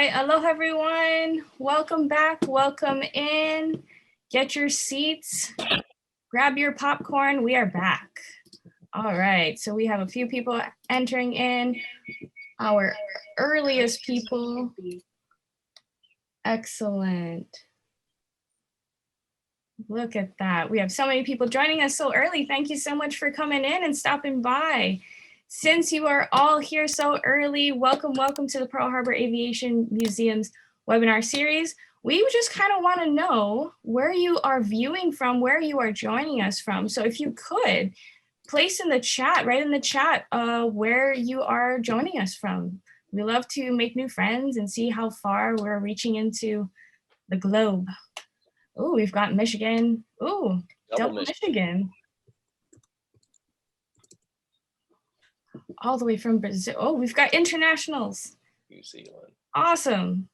right, aloha everyone. Welcome back, welcome in. Get your seats, grab your popcorn. We are back. All right, so we have a few people entering in, our earliest people. Excellent. Look at that. We have so many people joining us so early. Thank you so much for coming in and stopping by. Since you are all here so early, welcome to the Pearl Harbor Aviation Museum's webinar series. We just kind of want to know where you are viewing from, where you are joining us from. So if you could, place in the chat, right in the chat, where you are joining us from. We love to make new friends and see how far we're reaching into the globe. Oh, we've got Michigan. Oh, double Michigan. All the way from Brazil. Oh, we've got internationals. New Zealand. Awesome.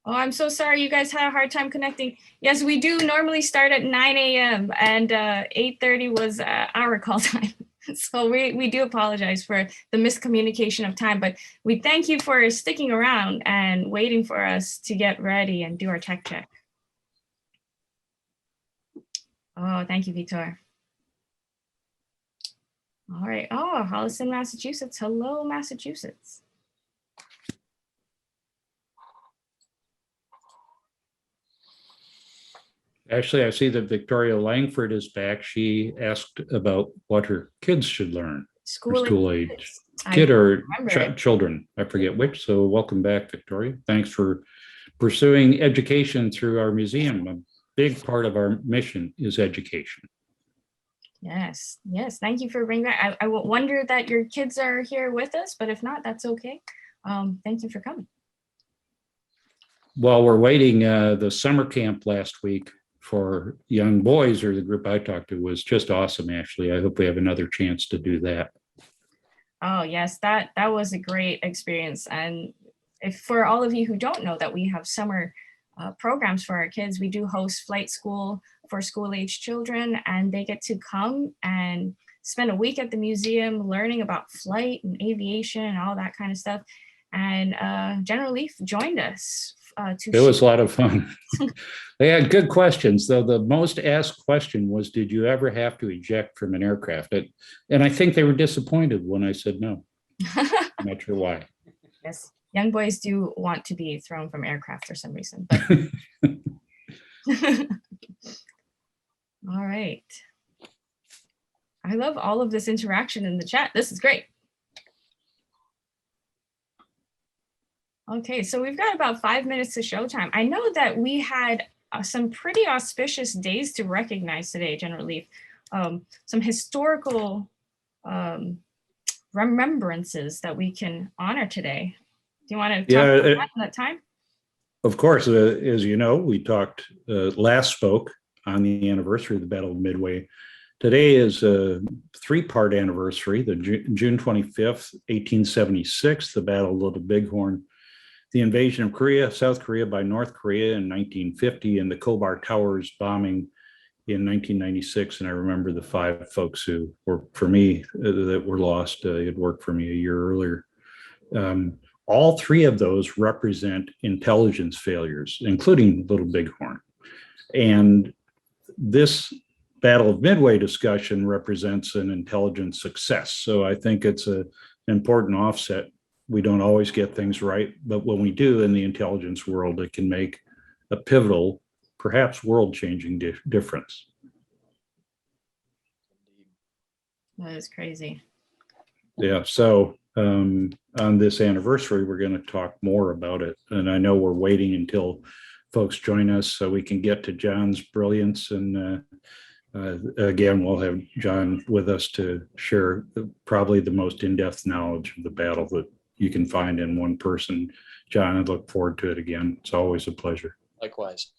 Oh, I'm so sorry you guys had a hard time connecting. Yes, we do normally start at 9 a.m. and 8:30 was our call time. So we do apologize for the miscommunication of time, but we thank you for sticking around and waiting for us to get ready and do our tech check. Oh, thank you, Victor. All right. Oh, Holliston, Massachusetts. Hello, Massachusetts. Actually, I see that Victoria Langford is back. She asked about what her kids should learn. School age. Kid or children, I forget which. So welcome back, Victoria. Thanks for pursuing education through our museum. A big part of our mission is education. Yes, yes. Thank you for bringing that. I will wonder that your kids are here with us, but if not, that's okay. Thank you for coming. While we're waiting, the summer camp last week for young boys, or the group I talked to, was just awesome, actually. I hope we have another chance to do that. Oh, yes, that was a great experience. And if for all of you who don't know that we have summer programs for our kids, we do host flight school for school-age children, and they get to come and spend a week at the museum learning about flight and aviation and all that kind of stuff. And General Leaf joined us. It was a lot of fun. They had good questions, though. The most asked question was, did you ever have to eject from an aircraft? And I think they were disappointed when I said no. I'm not sure why. Yes, young boys do want to be thrown from aircraft for some reason. But all right. I love all of this interaction in the chat. This is great. Okay, so we've got about 5 minutes to showtime. I know that we had some pretty auspicious days to recognize today, General Leaf. Some historical remembrances that we can honor today. Do you want to talk about that time? Of course, as you know, we talked, last spoke on the anniversary of the Battle of Midway. Today is a three-part anniversary, the June 25th, 1876, the Battle of the Bighorn, the invasion of Korea, South Korea by North Korea in 1950, and the Kobar Towers bombing in 1996. And I remember the 5 folks who were, for me, that were lost. It worked for me a year earlier. All 3 of those represent intelligence failures, including Little Bighorn. And this Battle of Midway discussion represents an intelligence success. So I think it's an important offset. We don't always get things right, but when we do in the intelligence world, it can make a pivotal, perhaps world-changing difference. That is crazy. Yeah, so on this anniversary, we're going to talk more about it. And I know we're waiting until folks join us so we can get to Jon's brilliance. And again, we'll have Jon with us to share probably the most in-depth knowledge of the battle that you can find in one person. Jon, I look forward to it again. It's always a pleasure. Likewise.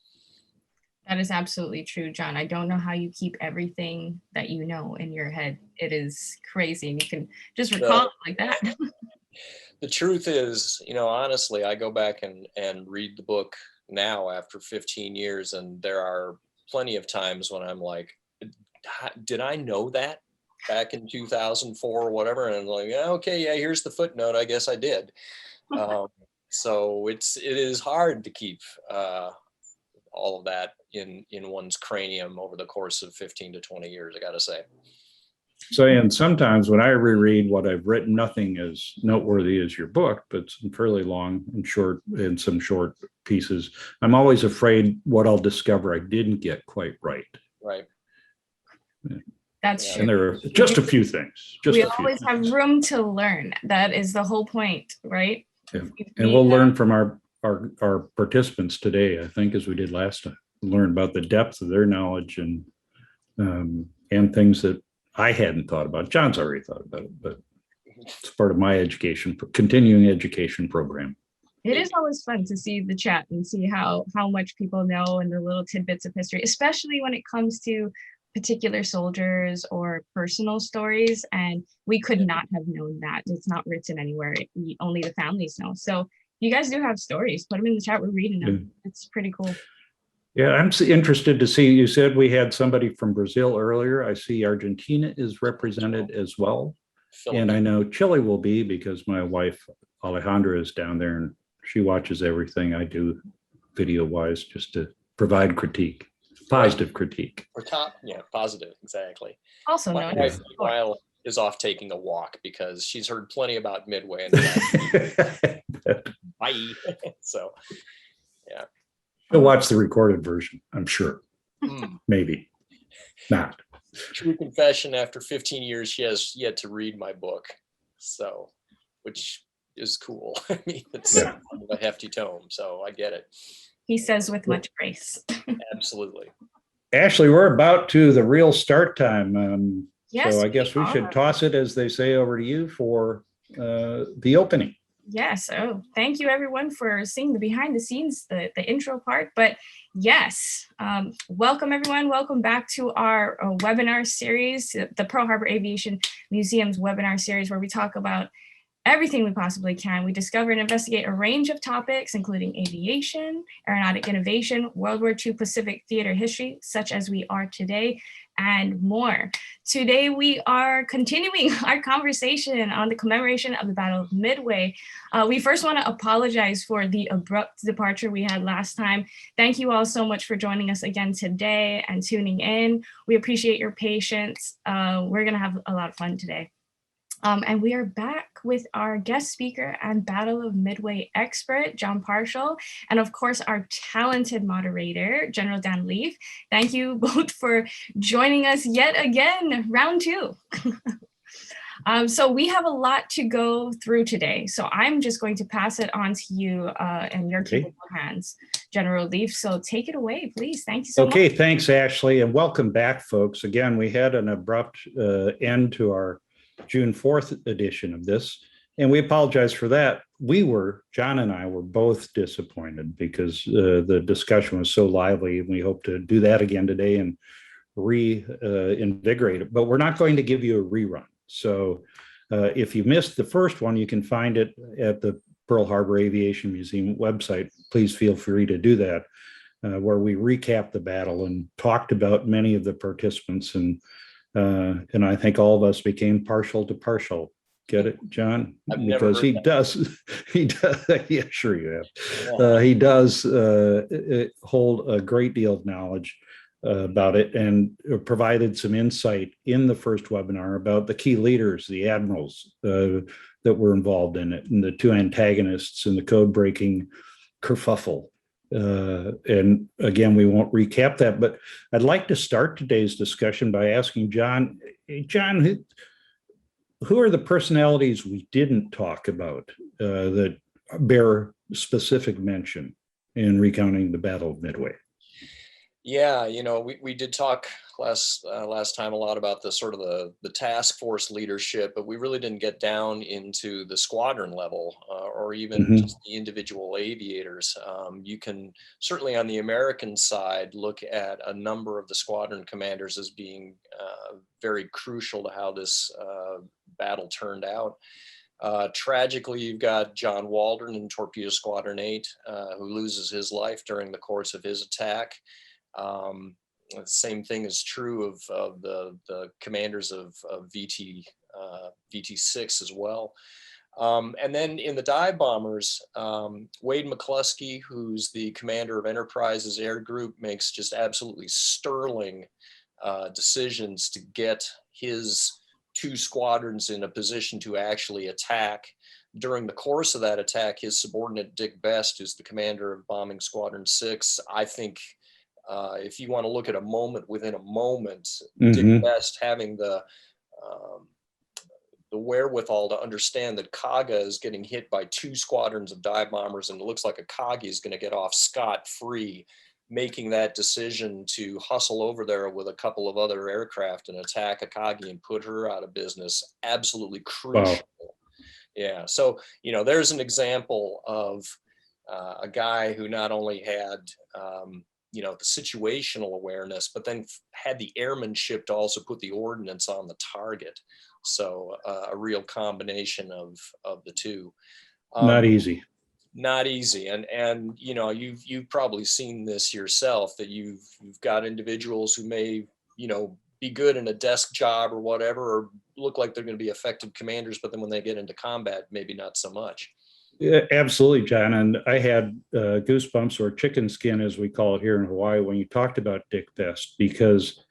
That is absolutely true, Jon. I don't know how you keep everything that you know in your head. It is crazy, and you can just recall it like that. The truth is, you know, honestly, I go back and read the book now after 15 years, and there are plenty of times when I'm like, did I know that back in 2004 or whatever? And I'm like, yeah, okay, yeah, here's the footnote. I guess I did. So it is hard to keep all of that in one's cranium over the course of 15 to 20 years, I gotta say. So, and sometimes when I reread what I've written, nothing as noteworthy as your book, but some fairly long and short and some short pieces. I'm always afraid what I'll discover I didn't get quite right. Right. That's Yeah. true. And there are just a few things. Just We a few always have things. room to learn. That is the whole point, right? Yeah. And we'll learn from our participants today, I think, as we did last time. Learn about the depth of their knowledge and things that I hadn't thought about. John's already thought about it, but it's part of my continuing education program. It is always fun to see the chat and see how much people know and the little tidbits of history, especially when it comes to particular soldiers or personal stories. And we could not have known that. It's not written anywhere. Only the families know. So you guys do have stories. Put them in the chat. We're reading them. Yeah. It's pretty cool. Yeah, I'm interested to see, you said we had somebody from Brazil earlier. I see Argentina is represented as well. And I know Chile will be because my wife, Alejandra, is down there and she watches everything I do video-wise just to provide critique, positive critique. Or positive, exactly. Also, my wife, meanwhile, is off taking a walk because she's heard plenty about Midway. And bye. So, yeah. She'll watch the recorded version, I'm sure. Maybe not. True confession, after 15 years, she has yet to read my book. So, which is cool. I mean, it's a hefty tome, so I get it. He says with much grace. Absolutely. Ashley, we're about to the real start time. Yes, so I guess we should toss it, as they say, over to you for the opening. Yes. Oh, thank you everyone for seeing the behind the scenes, the intro part. But yes, welcome everyone. Welcome back to our webinar series, the Pearl Harbor Aviation Museum's webinar series, where we talk about everything we possibly can. We discover and investigate a range of topics, including aviation, aeronautic innovation, World War II Pacific theater history, such as we are today, and more. Today, we are continuing our conversation on the commemoration of the Battle of Midway. We first want to apologize for the abrupt departure we had last time. Thank you all so much for joining us again today and tuning in. We appreciate your patience. We're going to have a lot of fun today. And we are back with our guest speaker and Battle of Midway expert, Jon Parshall, and of course, our talented moderator, General Dan Leaf. Thank you both for joining us yet again, round two. So we have a lot to go through today. So I'm just going to pass it on to you and your capable hands, General Leaf. So take it away, please. Thank you so much. Okay, thanks, Ashley, and welcome back, folks. Again, we had an abrupt end to our June 4th edition of this, and we apologize for that. John and I were both disappointed because the discussion was so lively, and we hope to do that again today and reinvigorate it. But we're not going to give you a rerun. So if you missed the first one, you can find it at the Pearl Harbor Aviation Museum website. Please feel free to do that, where we recapped the battle and talked about many of the participants, and I think all of us became partial to Parshall. Get it, John? Because he does. Yeah, sure you have. Yeah. He does hold a great deal of knowledge about it, and provided some insight in the first webinar about the key leaders, the admirals that were involved in it, and the two antagonists and the code-breaking kerfuffle. And again, we won't recap that, but I'd like to start today's discussion by asking John, who are the personalities we didn't talk about that bear specific mention in recounting the Battle of Midway? Yeah, we did talk last time a lot about the sort of the task force leadership, but we really didn't get down into the squadron level or even just the individual aviators. You can certainly on the American side look at a number of the squadron commanders as being very crucial to how this battle turned out. Tragically, you've got John Waldron in Torpedo Squadron 8, who loses his life during the course of his attack. The same thing is true of the commanders of VT6 as well. And then in the dive bombers, Wade McCluskey, who's the commander of Enterprise's air group, makes just absolutely sterling decisions to get his 2 squadrons in a position to actually attack. During the course of that attack, his subordinate Dick Best, who's the commander of Bombing Squadron 6, I think if you want to look at a moment within a moment, Dick Best having the wherewithal to understand that Kaga is getting hit by 2 squadrons of dive bombers and it looks like Akagi is going to get off scot-free, making that decision to hustle over there with a couple of other aircraft and attack Akagi and put her out of business, absolutely crucial. Wow. Yeah, so, there's an example of a guy who not only had, the situational awareness, but then had the airmanship to also put the ordnance on the target. So a real combination of the two. Not easy. Not easy. And you've probably seen this yourself, that you've got individuals who may, be good in a desk job or whatever, or look like they're going to be effective commanders, but then when they get into combat, maybe not so much. Yeah, absolutely, John. And I had goosebumps, or chicken skin, as we call it here in Hawaii, when you talked about Dick Best, because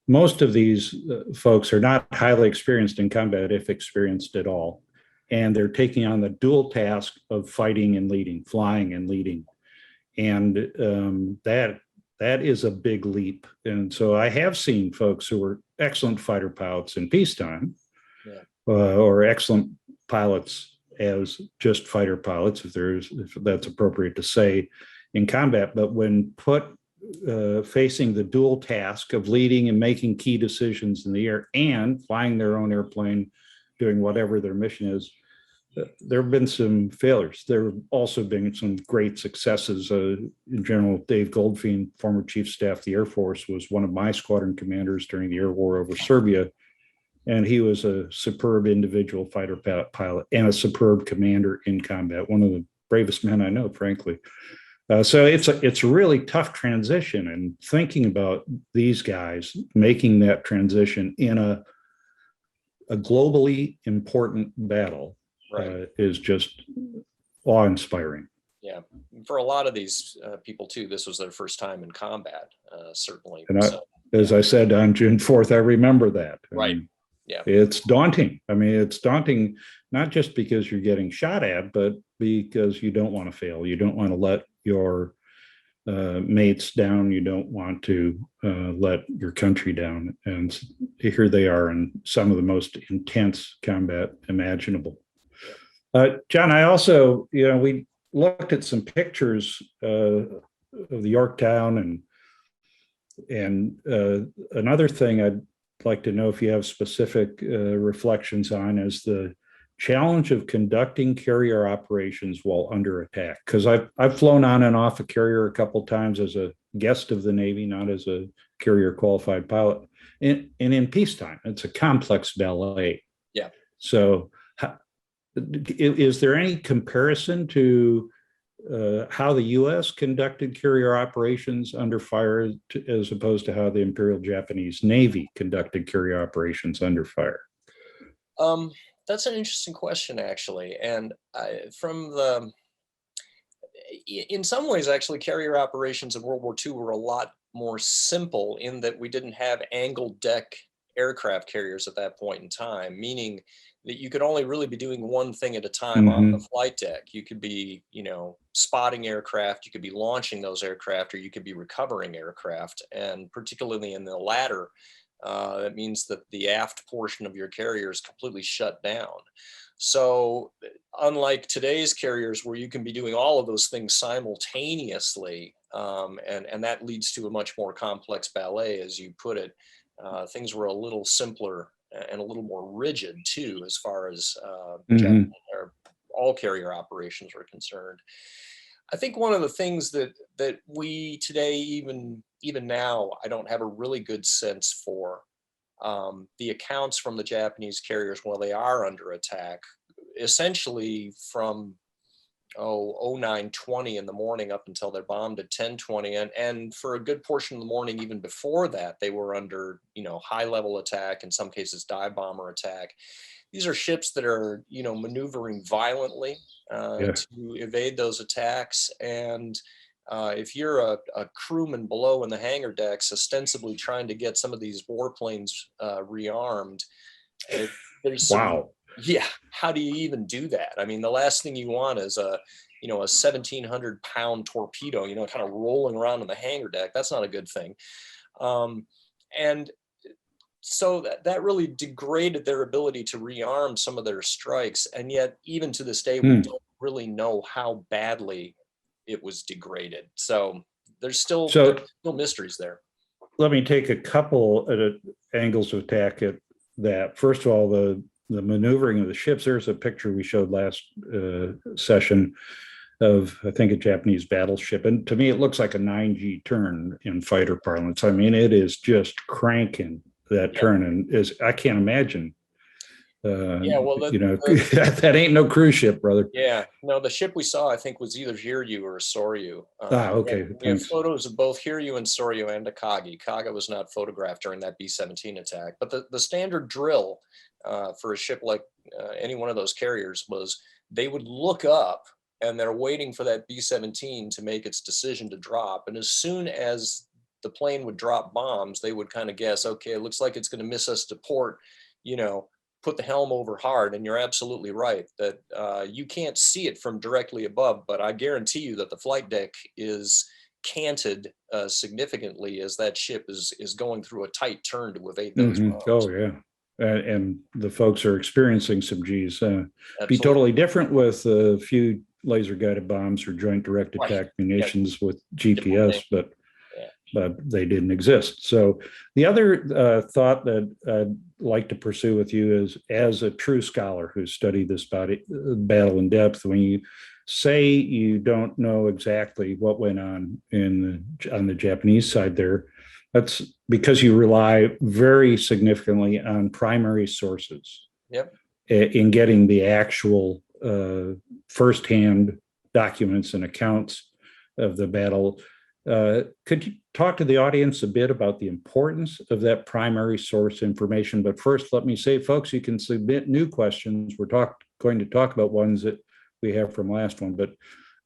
most of these folks are not highly experienced in combat, if experienced at all. And they're taking on the dual task of fighting and leading, flying and leading. And that is a big leap. And so I have seen folks who were excellent fighter pilots in peacetime, or excellent pilots as just fighter pilots, if that's appropriate to say, in combat. But when put facing the dual task of leading and making key decisions in the air and flying their own airplane, doing whatever their mission is, there have been some failures. There have also been some great successes. General Dave Goldfein, former Chief of Staff of the Air Force, was one of my squadron commanders during the air war over Serbia. And he was a superb individual fighter pilot and a superb commander in combat, one of the bravest men I know, frankly. So it's a really tough transition, and thinking about these guys making that transition in a globally important battle is just awe-inspiring. Yeah, for a lot of these people too, this was their first time in combat, certainly. And as I said on June 4th, I remember that. Right. Yeah. It's daunting. I mean, it's daunting not just because you're getting shot at, but because you don't want to fail. You don't want to let your mates down. You don't want to let your country down. And here they are in some of the most intense combat imaginable. John, I also, we looked at some pictures of the Yorktown, and another thing I'd like to know if you have specific reflections on is the challenge of conducting carrier operations while under attack. Because I've flown on and off a carrier a couple of times as a guest of the Navy, not as a carrier qualified pilot. And in peacetime, it's a complex ballet. Yeah. So is there any comparison to how the U.S. conducted carrier operations under fire as opposed to how the Imperial Japanese Navy conducted carrier operations under fire? That's an interesting question, actually. And in some ways, actually, carrier operations in World War II were a lot more simple in that we didn't have angled deck aircraft carriers at that point in time, meaning that you could only really be doing one thing at a time on the flight deck. You could be, spotting aircraft, you could be launching those aircraft, or you could be recovering aircraft. And particularly in the latter, that means that the aft portion of your carrier is completely shut down. So unlike today's carriers where you can be doing all of those things simultaneously, and that leads to a much more complex ballet, as you put it, things were a little simpler and a little more rigid too, as far as all carrier operations are concerned. I think one of the things that we today, even now, I don't have a really good sense for the accounts from the Japanese carriers while they are under attack, essentially from 09:20 in the morning up until they're bombed at 10:20, and for a good portion of the morning even before that, they were under high level attack, in some cases dive bomber attack. These are ships that are maneuvering violently Yeah. to evade those attacks, and if you're a crewman below in the hangar decks ostensibly trying to get some of these warplanes rearmed, there's some Wow. yeah, how do you even do that? I mean, the last thing you want is a 1,700-pound torpedo, kind of rolling around in the hangar deck. That's not a good thing. And so that really degraded their ability to rearm some of their strikes. And yet, even to this day, we don't really know how badly it was degraded. So there's still mysteries there. Let me take a couple of angles of attack at that. First of all, the maneuvering of the ships. There's a picture we showed last session of, I think, a Japanese battleship. And to me, it looks like a 9G turn in fighter parlance. I mean, it is just cranking that turn. And I can't imagine. That ain't no cruise ship, brother. Yeah, no, the ship we saw, I think, was either Hiryu or Soryu. Okay. We have photos of both Hiryu and Soryu and Akagi. Kaga was not photographed during that B-17 attack, but the standard drill for a ship like any one of those carriers was they would look up and they're waiting for that B-17 to make its decision to drop. And as soon as the plane would drop bombs, they would kind of guess, okay, it looks like it's going to miss us to port, put the helm over hard. And you're absolutely right that you can't see it from directly above, but I guarantee you that the flight deck is canted significantly as that ship is going through a tight turn to evade those bombs. Oh, yeah. And the folks are experiencing some G's. Be totally different with a few laser guided bombs or joint direct attack munitions with GPS, but they didn't exist. So the other thought that I'd like to pursue with you is, as a true scholar who studied this battle in depth, when you say you don't know exactly what went on on the Japanese side there, that's because you rely very significantly on primary sources in getting the actual firsthand documents and accounts of the battle. Could you talk to the audience a bit about the importance of that primary source information? But first, let me say, folks, you can submit new questions. We're going to talk about ones that we have from last one, but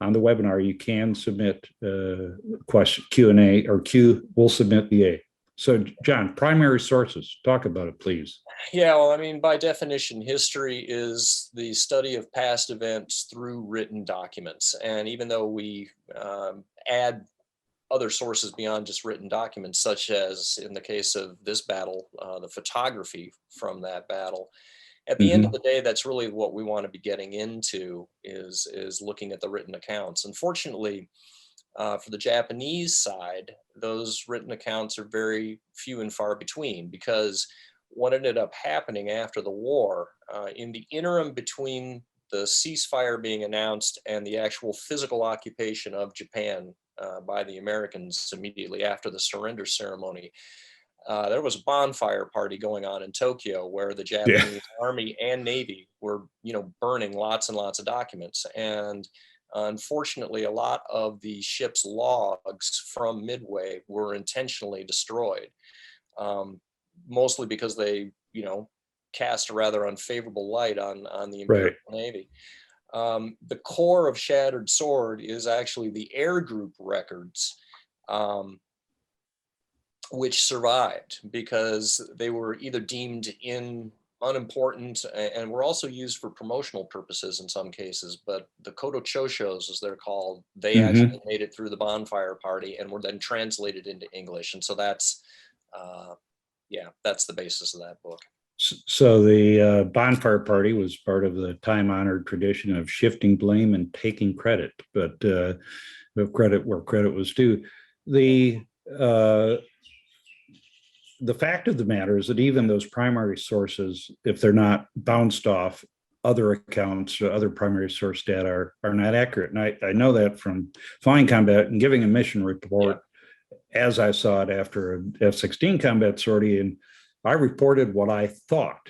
on the webinar, you can submit question Q&A, or we'll submit the A. So, John, primary sources, talk about it, please. Yeah, well, I mean, by definition, history is the study of past events through written documents. And even though we add other sources beyond just written documents, such as in the case of this battle, the photography from that battle, at the end of the day, that's really what we want to be getting into is looking at the written accounts. Unfortunately, for the Japanese side, those written accounts are very few and far between, because what ended up happening after the war, in the interim between the ceasefire being announced and the actual physical occupation of Japan by the Americans immediately after the surrender ceremony, there was a bonfire party going on in Tokyo where the Japanese Army and Navy were, burning lots and lots of documents. And unfortunately, a lot of the ship's logs from Midway were intentionally destroyed, mostly because they, cast a rather unfavorable light on the Imperial Navy. The core of Shattered Sword is actually the air group records, which survived because they were either deemed unimportant and were also used for promotional purposes in some cases. But the Kodo Choshos, as they're called, they actually made it through the bonfire party and were then translated into English. And so that's the basis of that book. So the bonfire party was part of the time-honored tradition of shifting blame and taking credit, but credit where credit was due. The fact of the matter is that even those primary sources, if they're not bounced off other accounts or other primary source data, are not accurate. And I know that from flying combat and giving a mission report as I saw it after an F-16 combat sortie, and I reported what I thought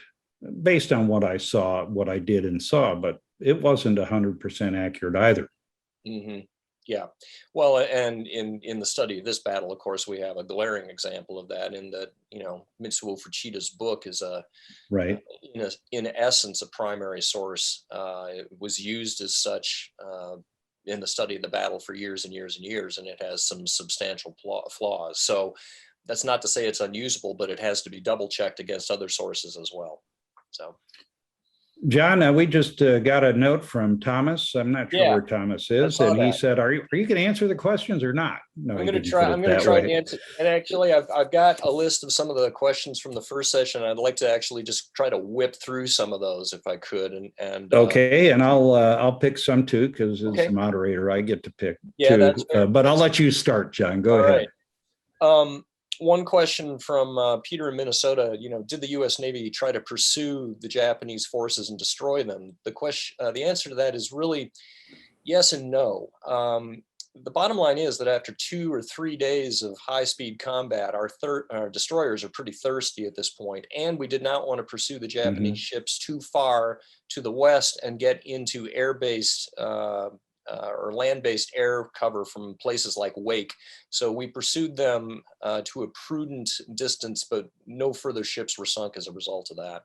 based on what I saw, what I did and saw. But it wasn't 100% accurate either. Mm-hmm. Yeah. Well, and in the study of this battle, of course, we have a glaring example of that in that, Mitsuo Fuchida's book is right. In essence, a primary source. It was used as such in the study of the battle for years and years and years, and it has some substantial flaws. So that's not to say it's unusable, but it has to be double checked against other sources as well. So. John, we just got a note from Thomas. I'm not sure where Thomas is, and he said, "Are you going to answer the questions or not?" No, I'm going to try. I'm going to try to answer. And actually, I've got a list of some of the questions from the first session. I'd like to actually just try to whip through some of those if I could. And okay, and I'll pick some too, because as the moderator, I get to pick two. That's fair. But I'll let you start, John. Go ahead. Right. One question from Peter in Minnesota, did the U.S. Navy try to pursue the Japanese forces and destroy them? The answer to that is really yes and no. The bottom line is that after 2 or 3 days of high-speed combat, our destroyers are pretty thirsty at this point, and we did not want to pursue the Japanese ships too far to the west and get into air-based or land-based air cover from places like Wake. So we pursued them to a prudent distance, but no further ships were sunk as a result of that.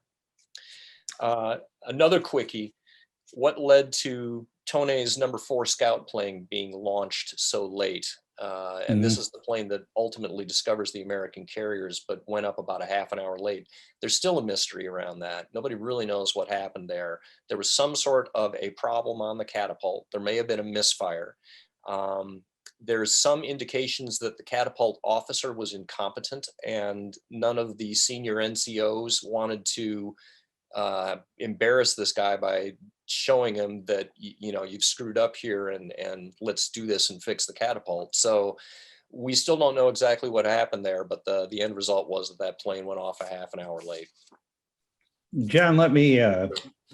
Another quickie, what led to Tone's number 4 scout plane being launched so late? And this is the plane that ultimately discovers the American carriers, but went up about a half an hour late. There's still a mystery around that. Nobody really knows what happened there. There was some sort of a problem on the catapult. There may have been a misfire. There's some indications that the catapult officer was incompetent, and none of the senior NCOs wanted to embarrass this guy by showing him that you've screwed up here and let's do this and fix the catapult. So we still don't know exactly what happened there, but the end result was that plane went off a half an hour late. John, let me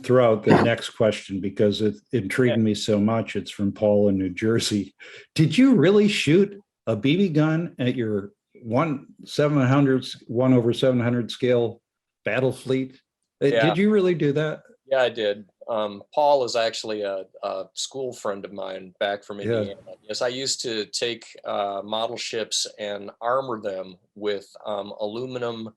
throw out the next question because it intrigued me so much. It's from Paul in New Jersey. Did you really shoot a BB gun at your 1/700 scale battle fleet? Did you really do that? Yeah, I did. Paul is actually a school friend of mine back from Indiana. Yes, I used to take model ships and armor them with aluminum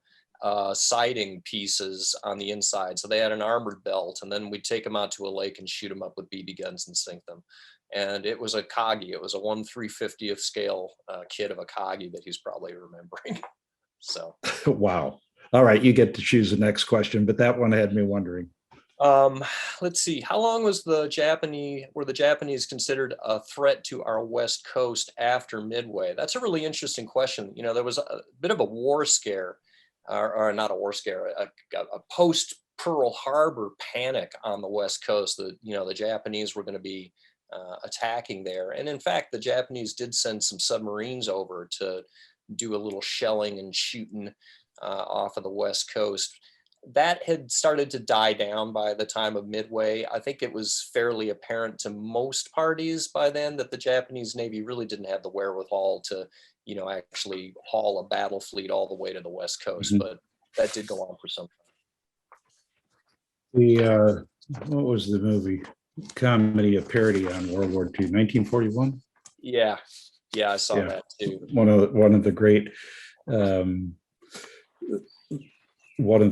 siding pieces on the inside. So they had an armored belt, and then we'd take them out to a lake and shoot them up with BB guns and sink them. And it was a Kagi. It was a 1/350th scale kit of a Kagi that he's probably remembering. So. Wow. All right, you get to choose the next question, but that one had me wondering. Let's see. How long were the Japanese considered a threat to our west coast after Midway? That's a really interesting question. There was a bit of a war scare, or not a war scare, a post Pearl Harbor panic on the west coast. The Japanese were going to be attacking there, and in fact, the Japanese did send some submarines over to do a little shelling and shooting off of the west coast. That had started to die down by the time of Midway. I think it was fairly apparent to most parties by then that the Japanese Navy really didn't have the wherewithal to, actually haul a battle fleet all the way to the west coast. But that did go on for some time. What was the movie? Comedy, a parody on World War II, 1941? Yeah, I saw that too. One of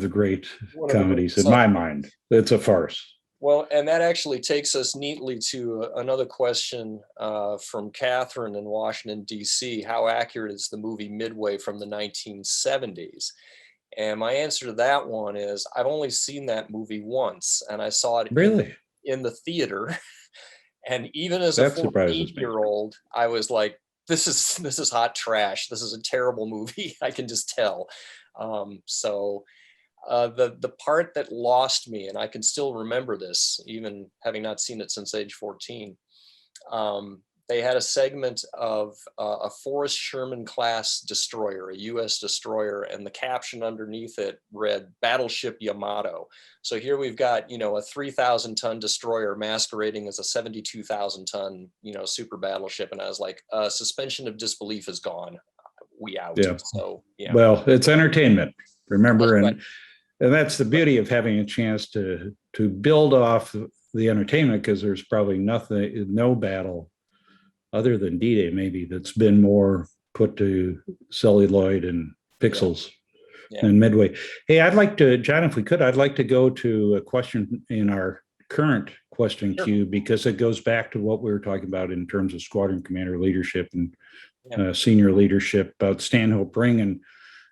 the great comedies in my mind. It's a farce. Well, and that actually takes us neatly to another question from Catherine in Washington, D.C. How accurate is the movie Midway from the 1970s? And my answer to that one is I've only seen that movie once, and I saw it in the theater. And even as a 48-year-old, I was like, this is hot trash. This is a terrible movie. I can just tell. The part that lost me, and I can still remember this, even having not seen it since age 14, they had a segment of a Forrest Sherman class destroyer, a U.S. destroyer, and the caption underneath it read "Battleship Yamato." So here we've got, a 3,000-ton destroyer masquerading as a 72,000-ton, super battleship, and I was like, suspension of disbelief is gone. We out. Yeah. So yeah. Well, it's entertainment. Remember, and that's the beauty of having a chance to build off the entertainment, because there's probably no battle other than D-Day maybe that's been more put to celluloid and pixels than Midway. Hey, I'd like to, John, if we could, I'd like to go to a question in our current question queue, because it goes back to what we were talking about in terms of squadron commander leadership and senior leadership about Stanhope Ring.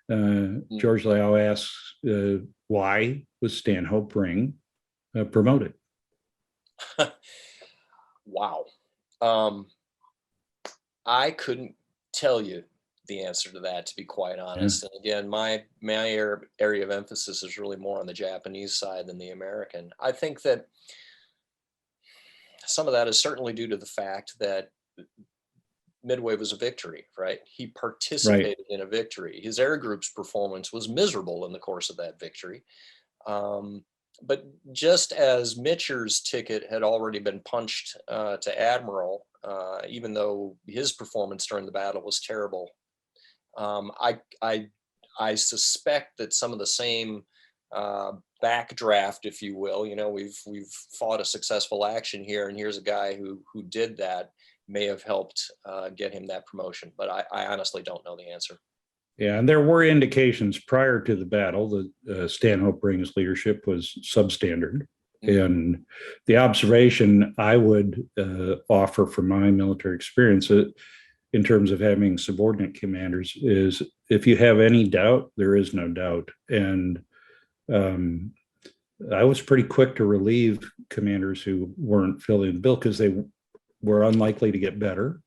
And George Lau asks, why was Stanhope Ring promoted? Wow. I couldn't tell you the answer to that, to be quite honest. And again, my area of emphasis is really more on the Japanese side than the American. I think that some of that is certainly due to the fact that Midway was a victory, right? He participated in a victory. His air group's performance was miserable in the course of that victory. But just as Mitcher's ticket had already been punched to Admiral, even though his performance during the battle was terrible, I suspect that some of the same backdraft, if you will, we've fought a successful action here, and here's a guy who did that, may have helped get him that promotion. But I honestly don't know the answer. Yeah, and there were indications prior to the battle that Stanhope Ring's leadership was substandard. And the observation I would offer from my military experience in terms of having subordinate commanders is, if you have any doubt, there is no doubt. And I was pretty quick to relieve commanders who weren't filling the bill because they were unlikely to get better.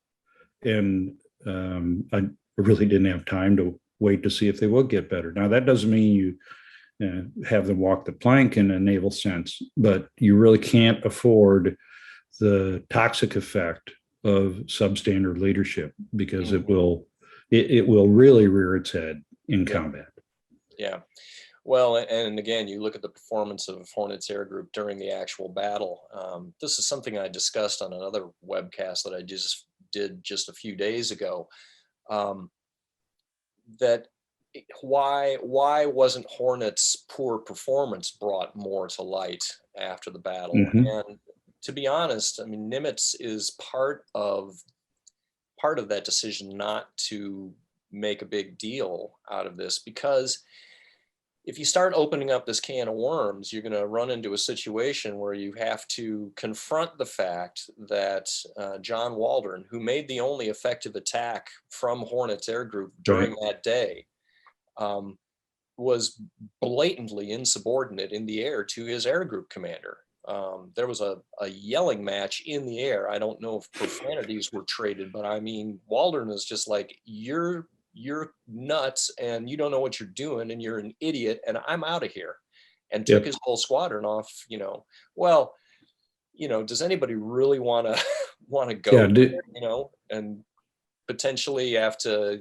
And I really didn't have time to wait to see if they would get better. Now, that doesn't mean you have them walk the plank in a naval sense, but you really can't afford the toxic effect of substandard leadership, because it will really rear its head in combat. Yeah. Well, and again, you look at the performance of Hornet's Air Group during the actual battle. This is something I discussed on another webcast that I just did just a few days ago. That why wasn't Hornet's poor performance brought more to light after the battle? And to be honest, I mean, Nimitz is part of that decision not to make a big deal out of this, because if you start opening up this can of worms, you're going to run into a situation where you have to confront the fact that John Waldron, who made the only effective attack from Hornet's Air Group during that day, was blatantly insubordinate in the air to his air group commander. There was a yelling match in the air. I don't know if profanities were traded, but I mean, Waldron is just like, you're nuts and you don't know what you're doing and you're an idiot and I'm out of here, and took his whole squadron off. Well, does anybody really want to go there, and potentially have to,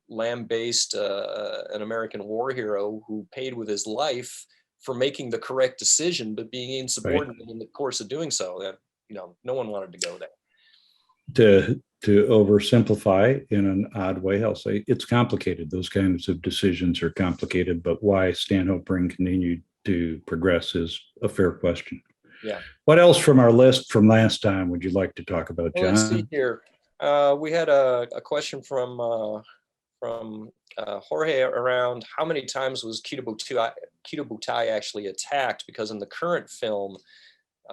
lambaste an American war hero who paid with his life for making the correct decision, but being insubordinate in the course of doing so? That, no one wanted to go there. To oversimplify in an odd way, I'll say it's complicated. Those kinds of decisions are complicated, but why Stanhope Ring continued to progress is a fair question. Yeah. What else from our list from last time would you like to talk about, John? Let's see here. We had a question from Jorge around how many times was Kitabutai actually attacked, because in the current film,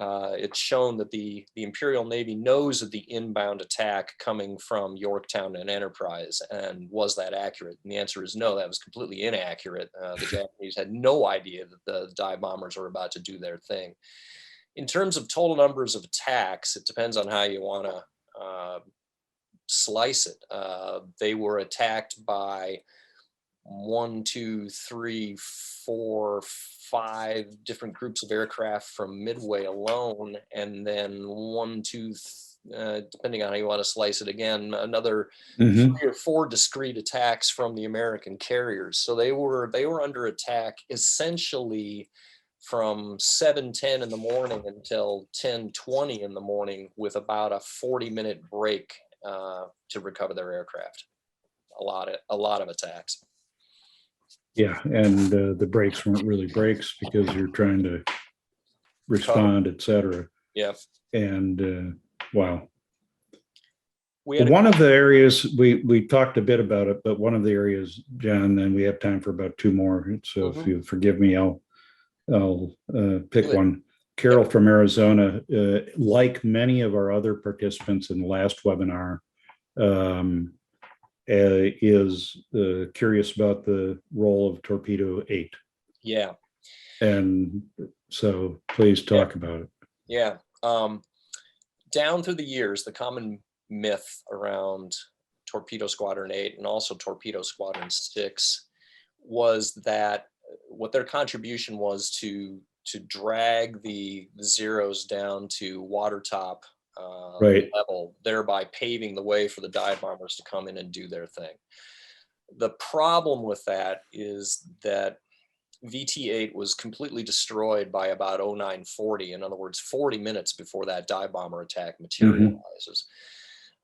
it's shown that the Imperial Navy knows of the inbound attack coming from Yorktown and Enterprise. And was that accurate? And the answer is no, that was completely inaccurate. The Japanese had no idea that the dive bombers were about to do their thing. In terms of total numbers of attacks, it depends on how you want to slice it. They were attacked by 1, 2, 3, 4, 5 different groups of aircraft from Midway alone, and then 1, 2, depending on how you want to slice it again, another 3 or 4 discrete attacks from the American carriers. So they were under attack essentially from 7:10 in the morning until 10:20 in the morning, with about a 40-minute break to recover their aircraft. A lot of attacks. Yeah, and the breaks weren't really breaks, because you're trying to respond, et cetera. Yeah. And wow. We had One of the areas, we talked a bit about it, but one of the areas, John, and we have time for about two more. So if you forgive me, I'll pick one. Carol from Arizona, like many of our other participants in the last webinar, is curious about the role of Torpedo 8. Yeah. And so please talk about it. Yeah. Down through the years, the common myth around Torpedo Squadron 8 and also Torpedo Squadron 6 was that what their contribution was to drag the Zeros down to water top level, thereby paving the way for the dive bombers to come in and do their thing. The problem with that is that VT-8 was completely destroyed by about 0940. In other words, 40 minutes before that dive bomber attack materializes.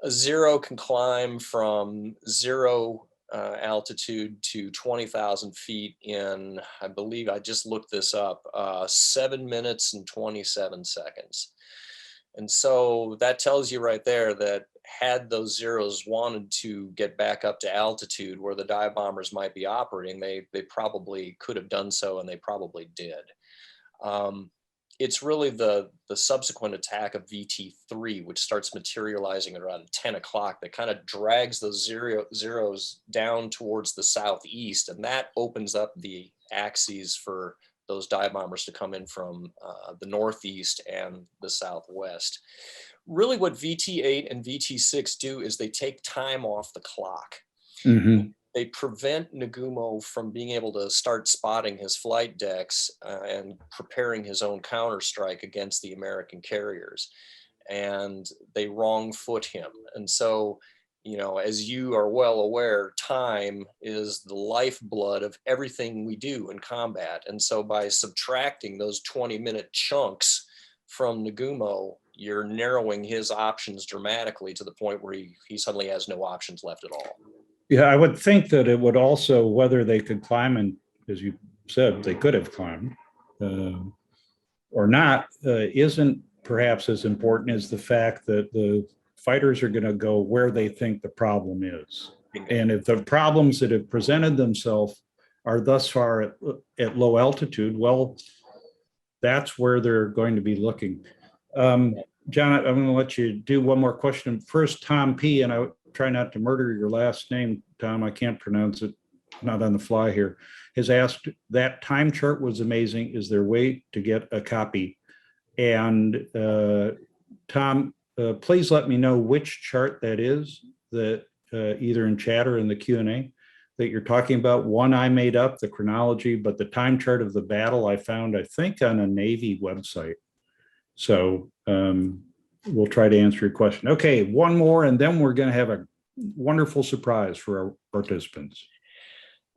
A Zero can climb from zero altitude to 20,000 feet in, I believe, I just looked this up, 7 minutes and 27 seconds. And so that tells you right there that had those Zeros wanted to get back up to altitude where the dive bombers might be operating, they probably could have done so, and they probably did. It's really the subsequent attack of VT-3, which starts materializing at around 10 o'clock, that kind of drags those Zeros down towards the southeast, and that opens up the axes for those dive bombers to come in from the northeast and the southwest. Really what VT-8 and VT-6 do is they take time off the clock. They prevent Nagumo from being able to start spotting his flight decks and preparing his own counterstrike against the American carriers. And they wrong foot him. And so, you know, as you are well aware, time is the lifeblood of everything we do in combat. And so by subtracting those 20-minute chunks from Nagumo, you're narrowing his options dramatically to the point where he suddenly has no options left at all. Yeah, I would think that it would also, whether they could climb, and as you said, they could have climbed or not, isn't perhaps as important as the fact that the fighters are going to go where they think the problem is. And if the problems that have presented themselves are thus far at low altitude, well, that's where they're going to be looking. John, I'm going to let you do one more question. First, Tom P., and I try not to murder your last name, Tom. I can't pronounce it, not on the fly here, has asked, that time chart was amazing. Is there a way to get a copy? And Tom, please let me know which chart that is, that either in chat or in the Q&A that you're talking about. One I made up, the chronology, but the time chart of the battle I found, I think, on a Navy website. So we'll try to answer your question. Okay, one more, and then we're going to have a wonderful surprise for our participants.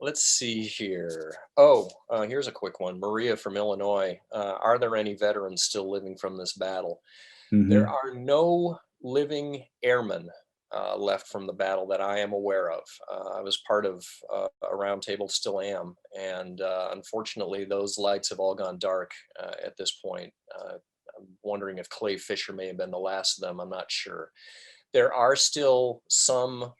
Let's see here. Oh, here's a quick one. Maria from Illinois. Are there any veterans still living from this battle? There are no living airmen left from the battle that I am aware of. I was part of a roundtable, still am, and unfortunately those lights have all gone dark at this point. I'm wondering if Clay Fisher may have been the last of them. I'm not sure. There are still some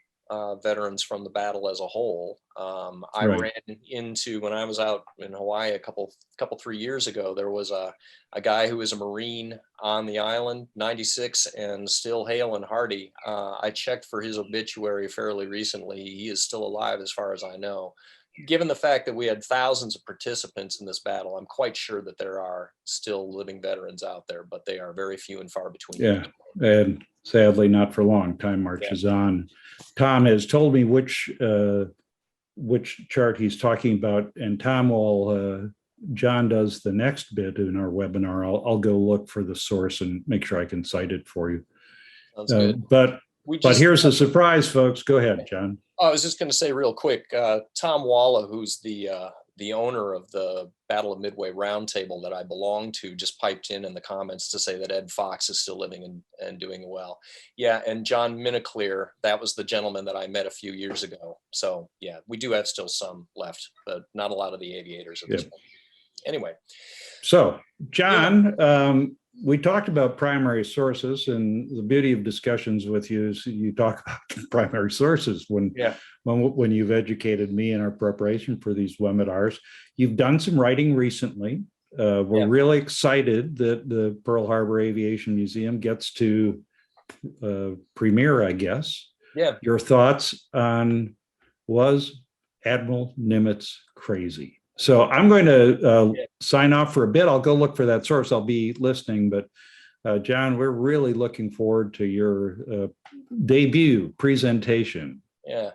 veterans from the battle as a whole. I ran into, when I was out in Hawaii a couple 3 years ago, there was a guy who was a Marine on the island, 96, and still hale and hearty. I checked for his obituary fairly recently. He is still alive as far as I know. Given the fact that we had thousands of participants in this battle, I'm quite sure that there are still living veterans out there, but they are very few and far between. Yeah, and sadly not for long. Time marches on. Tom has told me which chart he's talking about, and Tom will, John does the next bit in our webinar. I'll go look for the source and make sure I can cite it for you. Sounds good. But here's a surprise, folks. Go ahead, John. I was just going to say real quick, Tom Walla, who's the owner of the Battle of Midway roundtable that I belong to, just piped in the comments to say that Ed Fox is still living and doing well. Yeah, and John Miniclear, that was the gentleman that I met a few years ago. So yeah, we do have still some left, but not a lot of the aviators at this point. Anyway. So, John, we talked about primary sources, and the beauty of discussions with you is you talk about primary sources when you've educated me in our preparation for these webinars. You've done some writing recently. We're really excited that the Pearl Harbor Aviation Museum gets to premiere, I guess. Yeah. Your thoughts on, was Admiral Nimitz crazy? So I'm going to sign off for a bit. I'll go look for that source. I'll be listening, but John, we're really looking forward to your debut presentation. Yeah.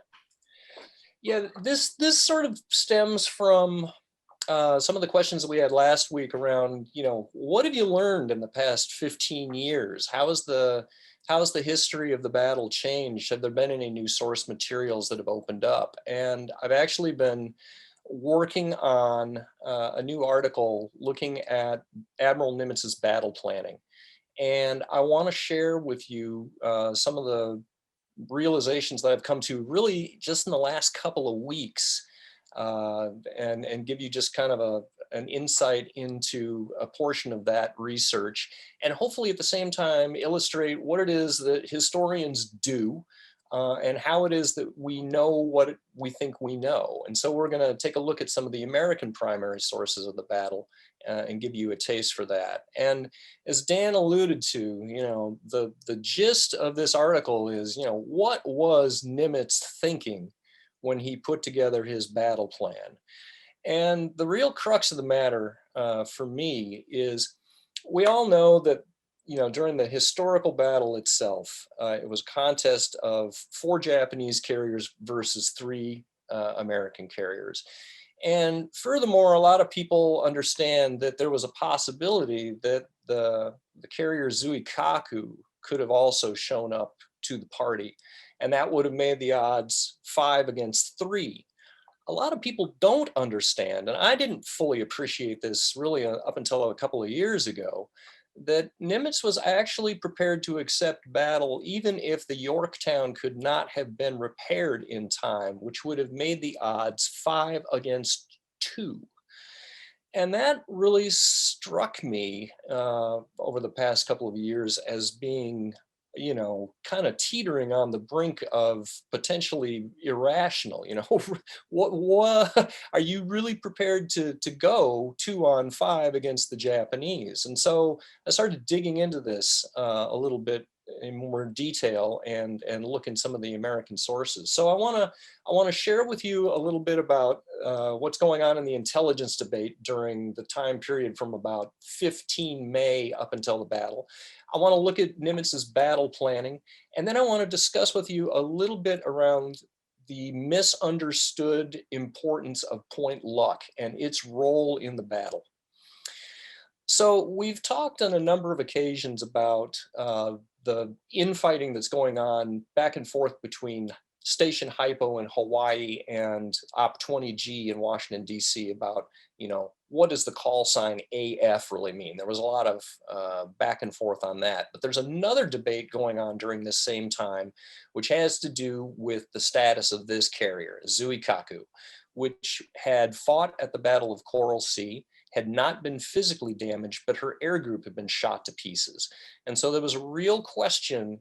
This sort of stems from some of the questions that we had last week around, what have you learned in the past 15 years? How's the history of the battle changed? Have there been any new source materials that have opened up? And I've actually been working on a new article looking at Admiral Nimitz's battle planning. And I want to share with you some of the realizations that I've come to really just in the last couple of weeks, and give you just kind of an insight into a portion of that research, and hopefully at the same time illustrate what it is that historians do, and how it is that we know what we think we know. And so we're going to take a look at some of the American primary sources of the battle and give you a taste for that. And as Dan alluded to, the gist of this article is, what was Nimitz thinking when he put together his battle plan? And the real crux of the matter for me is, we all know that during the historical battle itself, it was a contest of 4 Japanese carriers versus 3 American carriers. And furthermore, a lot of people understand that there was a possibility that the carrier Zuikaku could have also shown up to the party, and that would have made the odds 5 against 3. A lot of people don't understand, and I didn't fully appreciate this really up until a couple of years ago, that Nimitz was actually prepared to accept battle even if the Yorktown could not have been repaired in time, which would have made the odds 5 against 2. And that really struck me over the past couple of years as being, kind of teetering on the brink of potentially irrational. What are you really prepared to go 2-on-5 against the Japanese? And so I started digging into this a little bit in more detail and look in some of the American sources. So I want to share with you a little bit about what's going on in the intelligence debate during the time period from about 15 May up until the battle. I want to look at Nimitz's battle planning, and then I want to discuss with you a little bit around the misunderstood importance of point luck and its role in the battle. So we've talked on a number of occasions about the infighting that's going on back and forth between Station Hypo in Hawaii and Op 20G in Washington, D.C. about, what does the call sign AF really mean? There was a lot of back and forth on that. But there's another debate going on during this same time, which has to do with the status of this carrier, Zuikaku, which had fought at the Battle of Coral Sea, had not been physically damaged, but her air group had been shot to pieces. And so there was a real question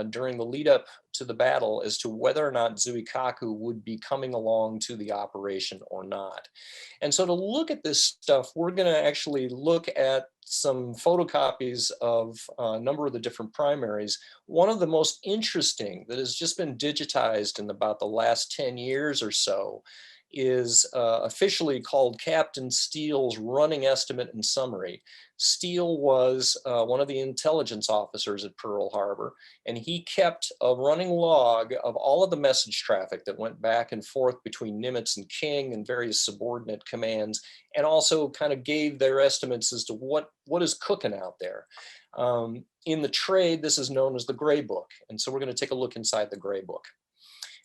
during the lead up to the battle as to whether or not Zuikaku would be coming along to the operation or not. And so to look at this stuff, we're going to actually look at some photocopies of a number of the different primaries. One of the most interesting that has just been digitized in about the last 10 years or so is officially called Captain Steele's Running Estimate and Summary. Steele was one of the intelligence officers at Pearl Harbor, and he kept a running log of all of the message traffic that went back and forth between Nimitz and King and various subordinate commands, and also kind of gave their estimates as to what is cooking out there. In the trade, this is known as the Gray Book, and so we're going to take a look inside the Gray Book.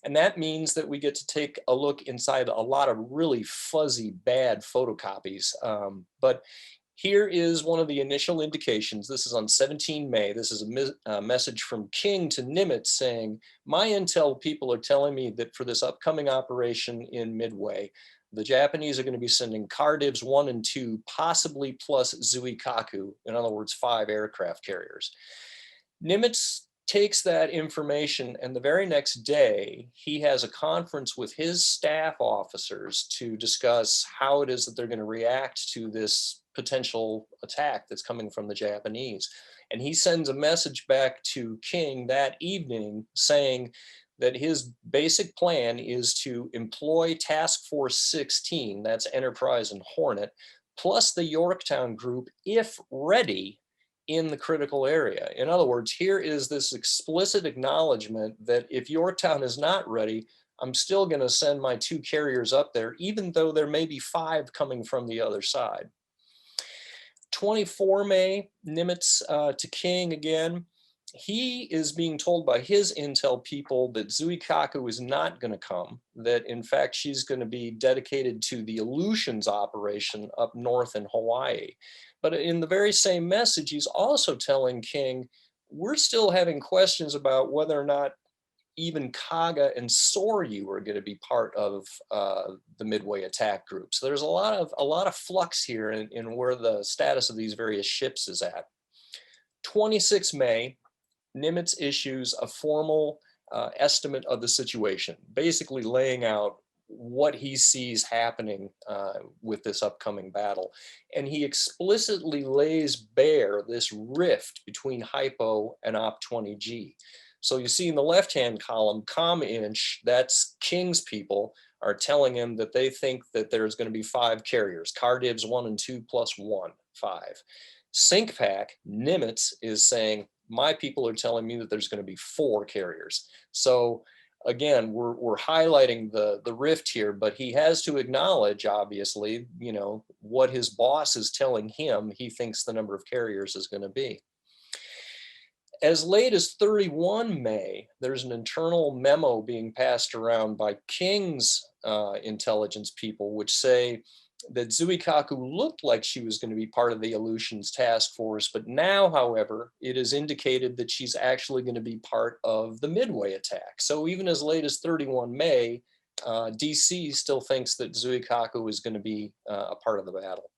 And that means that we get to take a look inside a lot of really fuzzy, bad photocopies. But Here is one of the initial indications. This is on 17 May. This is a message from King to Nimitz saying, my intel people are telling me that for this upcoming operation in Midway, the Japanese are going to be sending Kardivs 1 and 2, possibly plus Zuikaku, in other words, 5 aircraft carriers. Nimitz takes that information, and the very next day, he has a conference with his staff officers to discuss how it is that they're going to react to this potential attack that's coming from the Japanese. And he sends a message back to King that evening saying that his basic plan is to employ Task Force 16, that's Enterprise and Hornet, plus the Yorktown group, if ready, in the critical area. In other words, here is this explicit acknowledgement that if Yorktown is not ready, I'm still going to send my 2 carriers up there, even though there may be 5 coming from the other side. 24 May, Nimitz to King again. He is being told by his intel people that Zuikaku is not going to come, that in fact she's going to be dedicated to the Aleutians operation up north in Hawaii. But in the very same message, he's also telling King, we're still having questions about whether or not even Kaga and Soryu are going to be part of the Midway attack group. So there's a lot of flux here in where the status of these various ships is at. 26 May, Nimitz issues a formal estimate of the situation, basically laying out what he sees happening with this upcoming battle. And he explicitly lays bare this rift between Hypo and Op-20G. So you see in the left-hand column, ComInch, that's King's people, are telling him that they think that there's going to be 5 carriers, Kardivs 1 and 2 plus 1, 5. SyncPack, Nimitz, is saying, my people are telling me that there's going to be 4 carriers. So again, we're highlighting the rift here, but he has to acknowledge, obviously, you know, what his boss is telling him he thinks the number of carriers is going to be. As late as 31 May, there's an internal memo being passed around by King's intelligence people, which say that Zuikaku looked like she was going to be part of the Aleutians task force, but now, however, it is indicated that she's actually going to be part of the Midway attack. So even as late as 31 May, DC still thinks that Zuikaku is going to be a part of the battle.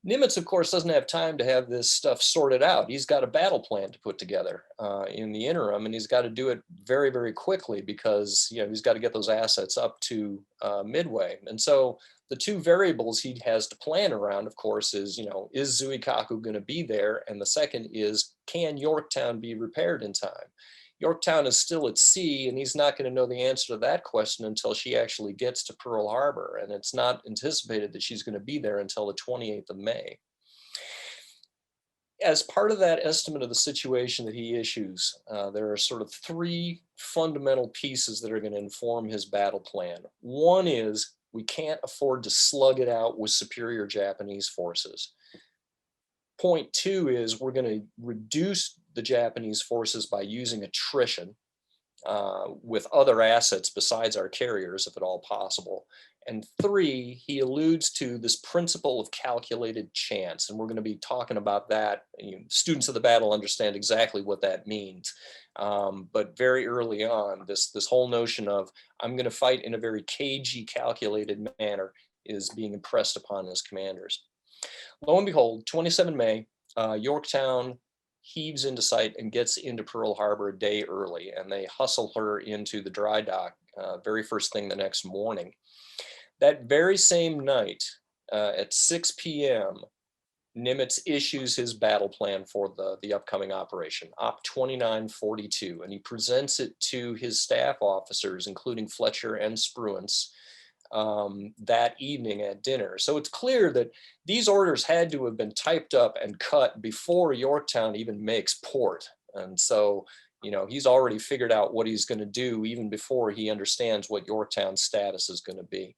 Nimitz, of course, doesn't have time to have this stuff sorted out. He's got a battle plan to put together in the interim, and he's got to do it very, very quickly because, you know, he's got to get those assets up to Midway. And so the 2 variables he has to plan around, of course, is, you know, is Zuikaku going to be there? And the second is, can Yorktown be repaired in time? Yorktown is still at sea, and he's not going to know the answer to that question until she actually gets to Pearl Harbor. And it's not anticipated that she's going to be there until the 28th of May. As part of that estimate of the situation that he issues, there are sort of 3 fundamental pieces that are going to inform his battle plan. One is, we can't afford to slug it out with superior Japanese forces. Point 2 is, we're going to reduce the Japanese forces by using attrition with other assets besides our carriers, if at all possible. And 3, he alludes to this principle of calculated chance. And we're going to be talking about that. You know, students of the battle understand exactly what that means. But very early on, this whole notion of, I'm going to fight in a very cagey, calculated manner is being impressed upon his commanders. Lo and behold, 27 May, Yorktown heaves into sight and gets into Pearl Harbor a day early, and they hustle her into the dry dock very first thing the next morning. That very same night at 6 p.m., Nimitz issues his battle plan for the upcoming operation, Op 2942, and he presents it to his staff officers, including Fletcher and Spruance, that evening at dinner. So it's clear that these orders had to have been typed up and cut before Yorktown even makes port. And so, you know, he's already figured out what he's going to do even before he understands what Yorktown's status is going to be.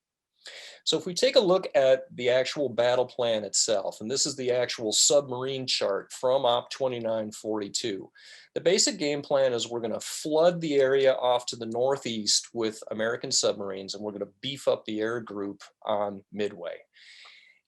So if we take a look at the actual battle plan itself, and this is the actual submarine chart from Op 2942, the basic game plan is we're going to flood the area off to the northeast with American submarines, and we're going to beef up the air group on Midway.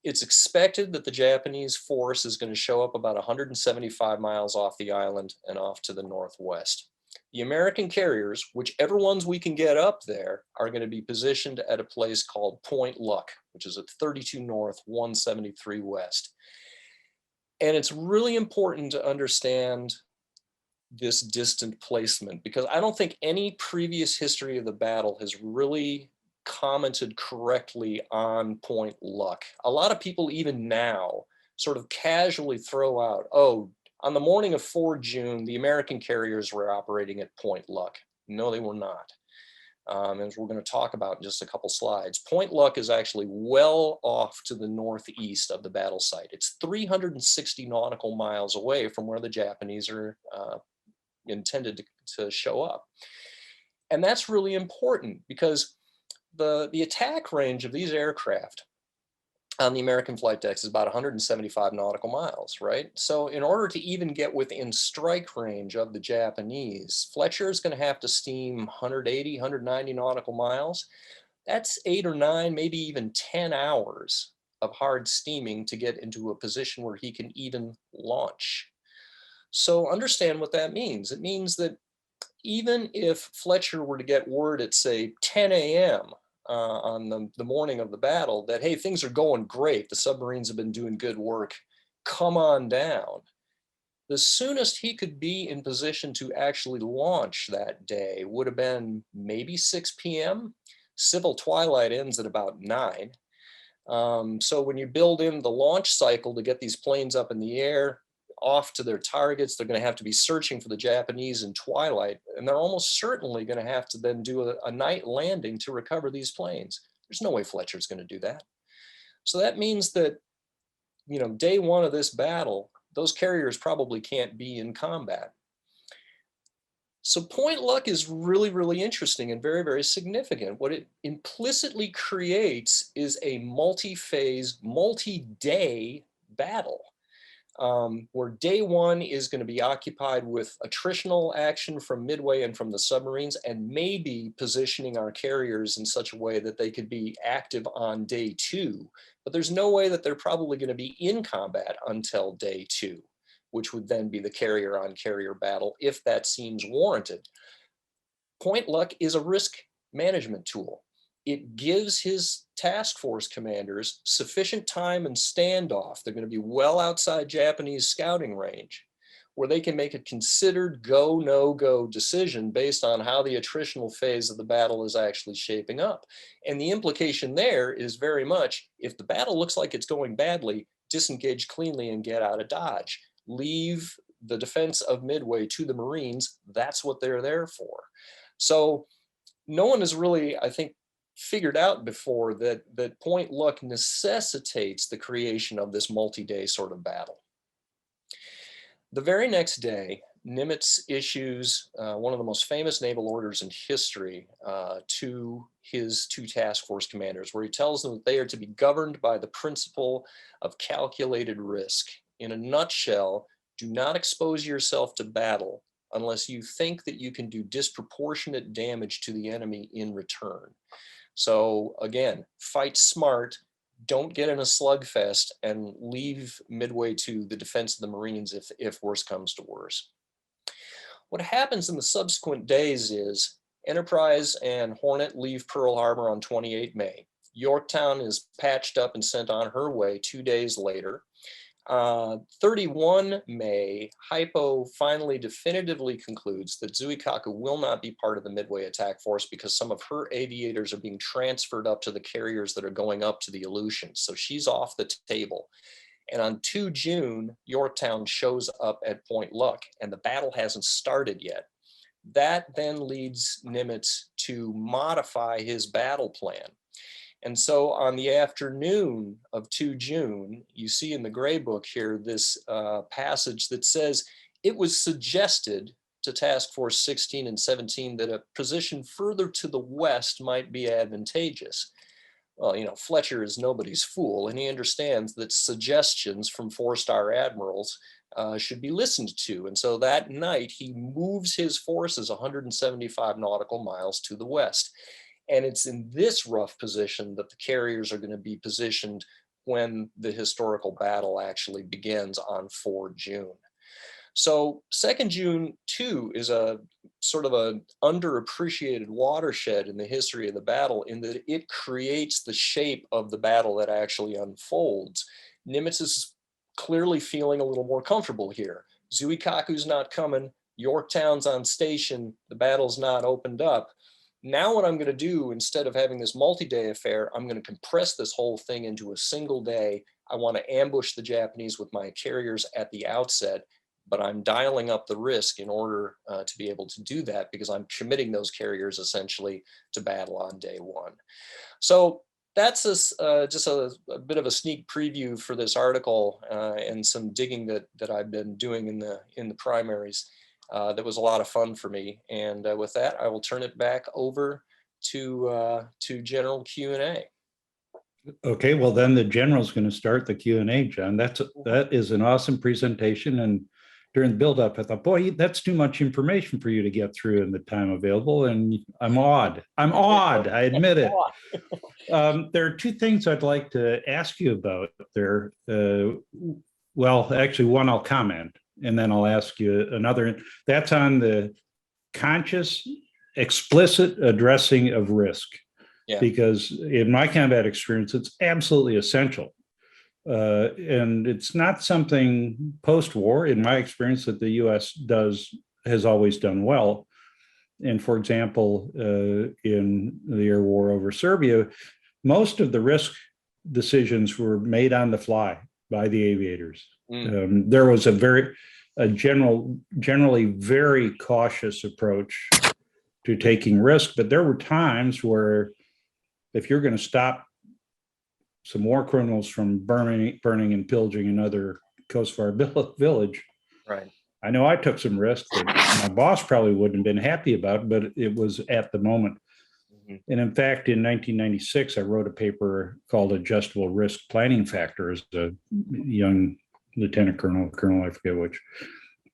It's expected that the Japanese force is going to show up about 175 miles off the island and off to the northwest. The American carriers, whichever ones we can get up there, are going to be positioned at a place called Point Luck, which is at 32 north, 173 west. And it's really important to understand this distant placement, because I don't think any previous history of the battle has really commented correctly on Point Luck. A lot of people even now sort of casually throw out, oh, on the morning of 4 June, the American carriers were operating at Point Luck. No, they were not. As we're going to talk about in just a couple slides, Point Luck is actually well off to the northeast of the battle site. It's 360 nautical miles away from where the Japanese are intended to show up. And that's really important because the attack range of these aircraft on the American flight decks is about 175 nautical miles, right? So in order to even get within strike range of the Japanese, Fletcher is going to have to steam 180, 190 nautical miles. That's 8 or 9, maybe even 10 hours of hard steaming to get into a position where he can even launch. So understand what that means. It means that even if Fletcher were to get word at, say, 10 a.m. On the morning of the battle that, hey, things are going great, the submarines have been doing good work, come on down, the soonest he could be in position to actually launch that day would have been maybe 6 p.m. Civil twilight ends at about 9. So when you build in the launch cycle to get these planes up in the air, off to their targets, they're going to have to be searching for the Japanese in twilight, and they're almost certainly going to have to then do a night landing to recover these planes. There's no way Fletcher's going to do that. So that means that, you know, day one of this battle, those carriers probably can't be in combat. So Point Luck is really, really interesting and very, very significant. What it implicitly creates is a multi-phase, multi-day battle. Where day one is going to be occupied with attritional action from Midway and from the submarines, and maybe positioning our carriers in such a way that they could be active on day 2. But there's no way that they're probably going to be in combat until day 2, which would then be the carrier on carrier battle if that seems warranted. Point Luck is a risk management tool. It gives his task force commanders sufficient time and standoff. They're going to be well outside Japanese scouting range, where they can make a considered go, no-go decision based on how the attritional phase of the battle is actually shaping up. And the implication there is very much, if the battle looks like it's going badly, disengage cleanly and get out of Dodge. Leave the defense of Midway to the Marines. That's what they're there for. So no one has really, I think, figured out before that Point Luck necessitates the creation of this multi-day sort of battle. The very next day, Nimitz issues one of the most famous naval orders in history to his 2 task force commanders, where he tells them that they are to be governed by the principle of calculated risk. In a nutshell, do not expose yourself to battle unless you think that you can do disproportionate damage to the enemy in return. So again, fight smart, don't get in a slugfest, and leave Midway to the defense of the Marines if worse comes to worse. What happens in the subsequent days is Enterprise and Hornet leave Pearl Harbor on 28 May. Yorktown is patched up and sent on her way 2 days later. 31 May, Hypo finally definitively concludes that Zuikaku will not be part of the Midway attack force because some of her aviators are being transferred up to the carriers that are going up to the Aleutians. So she's off the table. And on 2 June, Yorktown shows up at Point Luck, and the battle hasn't started yet. That then leads Nimitz to modify his battle plan. And so on the afternoon of 2 June, you see in the Gray Book here this passage that says it was suggested to Task Force 16 and 17 that a position further to the west might be advantageous. Well, you know, Fletcher is nobody's fool, and he understands that suggestions from 4-star admirals should be listened to. And so that night, he moves his forces 175 nautical miles to the west. And it's in this rough position that the carriers are going to be positioned when the historical battle actually begins on 4 June. So 2nd June too is a sort of a underappreciated watershed in the history of the battle, in that it creates the shape of the battle that actually unfolds. Nimitz is clearly feeling a little more comfortable here. Zuikaku's not coming, Yorktown's on station, the battle's not opened up. Now what I'm going to do, instead of having this multi-day affair, I'm going to compress this whole thing into a single day. I want to ambush the Japanese with my carriers at the outset, but I'm dialing up the risk in order to be able to do that, because I'm committing those carriers essentially to battle on day 1. So that's just a bit of a sneak preview for this article and some digging that I've been doing in the primaries. That was a lot of fun for me. And with that, I will turn it back over to general Q&A. Okay, well then the general's going to start the Q&A, John. That is an awesome presentation. And during the build-up, I thought, boy, that's too much information for you to get through in the time available. And I'm awed. I admit it. There are 2 things I'd like to ask you about there. Well, actually, one I'll comment, and then I'll ask you another. That's on the conscious, explicit addressing of risk. Yeah. Because in my combat experience, it's absolutely essential. And it's not something post-war, in my experience, that the U.S. has always done well. And for example, in the air war over Serbia, most of the risk decisions were made on the fly by the aviators. There was a generally very cautious approach to taking risk, but there were times where if you're going to stop some war criminals from burning and pillaging another Coast Guard village, right? I know I took some risks that my boss probably wouldn't have been happy about, but it was at the moment. And in fact, in 1996, I wrote a paper called Adjustable Risk Planning Factor as a young lieutenant colonel, I forget which.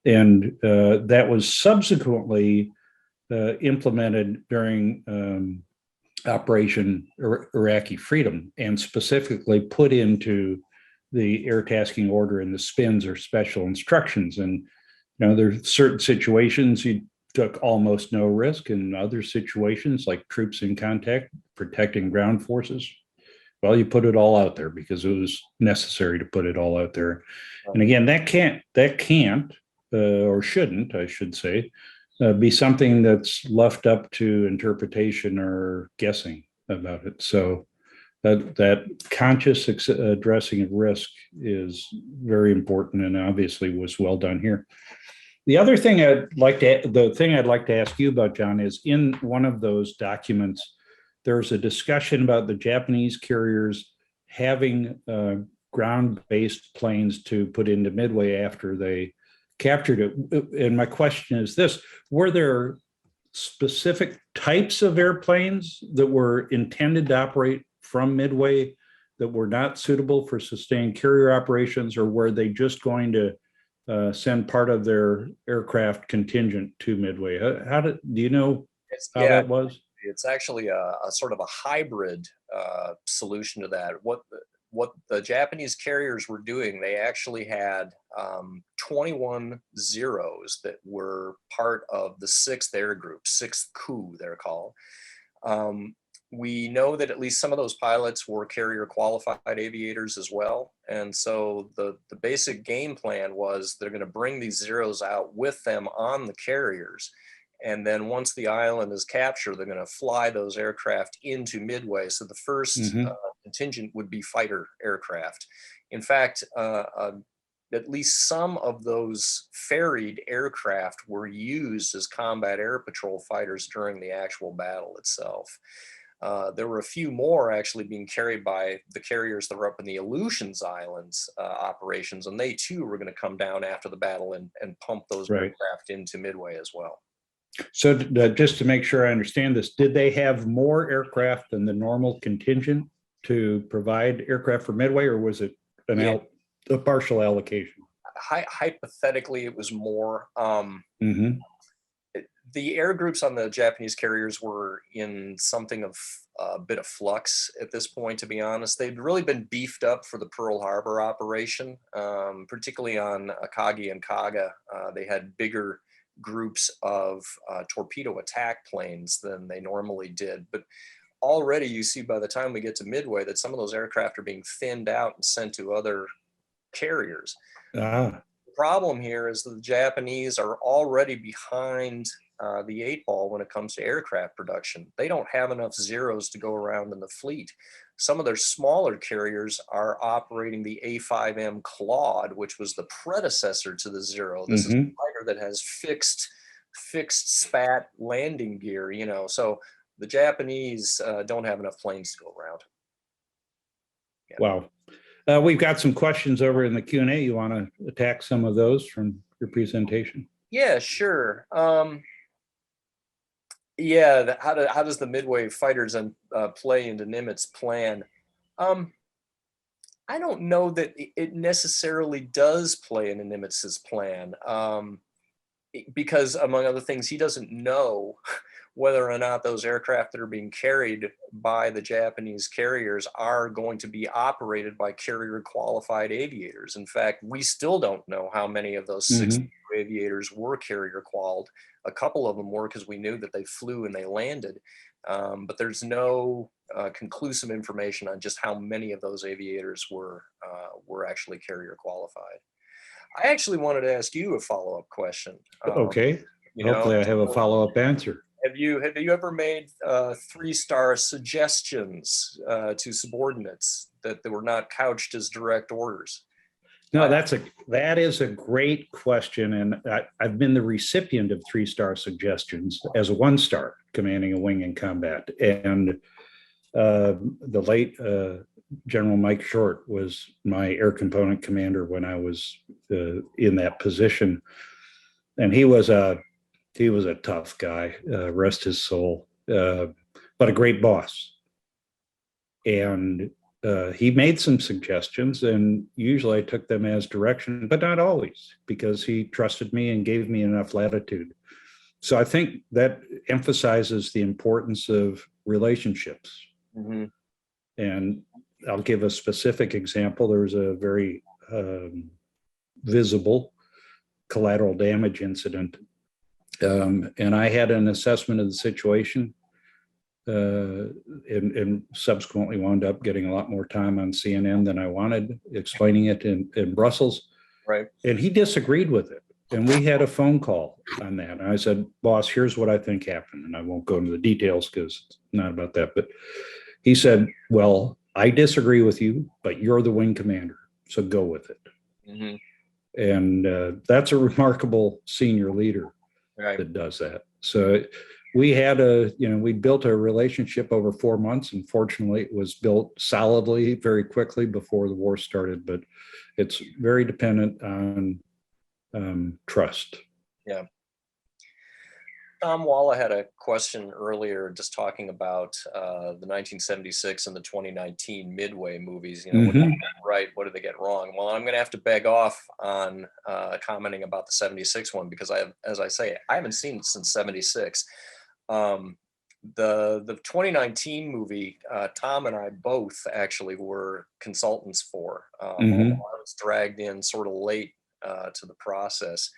And that was subsequently implemented during Operation Iraqi Freedom, and specifically put into the air tasking order in the spins or special instructions. And there's certain situations you took almost no risk, and other situations like troops in contact, protecting ground forces, well, you put it all out there because it was necessary to put it all out there. And again, that can't or shouldn't, I should say, be something that's left up to interpretation or guessing about it. So that conscious addressing of risk is very important, and obviously was well done here. The other thing I'd like to ask you about, John, is in one of those documents, there's a discussion about the Japanese carriers having ground-based planes to put into Midway after they captured it. And my question is this: were there specific types of airplanes that were intended to operate from Midway that were not suitable for sustained carrier operations, or were they just going to send part of their aircraft contingent to Midway? Do you know how that was? It's actually a sort of a hybrid solution to that. What the Japanese carriers were doing, they actually had 21 Zeros that were part of the 6th Air Group, 6th Coup, they're called. We know that at least some of those pilots were carrier qualified aviators as well. And so the basic game plan was they're going to bring these Zeros out with them on the carriers. And then once the island is captured, they're going to fly those aircraft into Midway. So the first contingent would be fighter aircraft. In fact, at least some of those ferried aircraft were used as combat air patrol fighters during the actual battle itself. There were a few more actually being carried by the carriers that were up in the Aleutians Islands operations, and they too were going to come down after the battle and pump those aircraft into Midway as well. So just to make sure I understand this, did they have more aircraft than the normal contingent to provide aircraft for Midway, or was it a partial allocation? Hypothetically, it was more. The air groups on the Japanese carriers were in something of a bit of flux at this point, to be honest. They'd really been beefed up for the Pearl Harbor operation, particularly on Akagi and Kaga. They had bigger groups of torpedo attack planes than they normally did. But already you see by the time we get to Midway that some of those aircraft are being thinned out and sent to other carriers. Ah, The problem here is that the Japanese are already behind the eight ball when it comes to aircraft production. They don't have enough Zeros to go around in the fleet. Some of their smaller carriers are operating the A5M Claude, which was the predecessor to the Zero. This is a fighter that has fixed spat landing gear, you know, so the Japanese don't have enough planes to go around. yeah. Wow. We've got some questions over in the Q&A. You want to attack some of those from your presentation? Yeah, sure. Yeah, how does the Midway fighters play into Nimitz' plan? I don't know that it necessarily does play into Nimitz's plan, because among other things, he doesn't know whether or not those aircraft that are being carried by the Japanese carriers are going to be operated by carrier qualified aviators. In fact, we still don't know how many of those 60 aviators were carrier qualified. A couple of them were, because we knew that they flew and they landed, but there's no conclusive information on just how many of those aviators were actually carrier qualified. I actually wanted to ask you a follow-up question. Okay. You know, hopefully I have a follow-up answer. Have you ever made 3-star suggestions to subordinates that were not couched as direct orders? No, that is a great question, and I've been the recipient of 3-star suggestions as a 1-star commanding a wing in combat. And the late General Mike Short was my air component commander when I was in that position, and he was a tough guy, rest his soul, but a great boss. And he made some suggestions, and usually I took them as direction, but not always, because he trusted me and gave me enough latitude. So I think that emphasizes the importance of relationships. And I'll give a specific example. There was a very visible collateral damage incident, and I had an assessment of the situation, and subsequently wound up getting a lot more time on CNN than I wanted, explaining it in Brussels. Right. And he disagreed with it. And we had a phone call on that. And I said, boss, here's what I think happened. And I won't go into the details because it's not about that. But he said, well, I disagree with you, but you're the wing commander, so go with it. And that's a remarkable senior leader that does that. So we had we built a relationship over 4 months, and fortunately it was built solidly very quickly before the war started, but it's very dependent on trust. Yeah. Tom Walla had a question earlier just talking about the 1976 and the 2019 Midway movies. You know, what did they get right? What did they get wrong? Well, I'm going to have to beg off on commenting about the 76 one, because as I say, I haven't seen it since 76. The 2019 movie, Tom and I both actually were consultants for. I was dragged in sort of late to the process.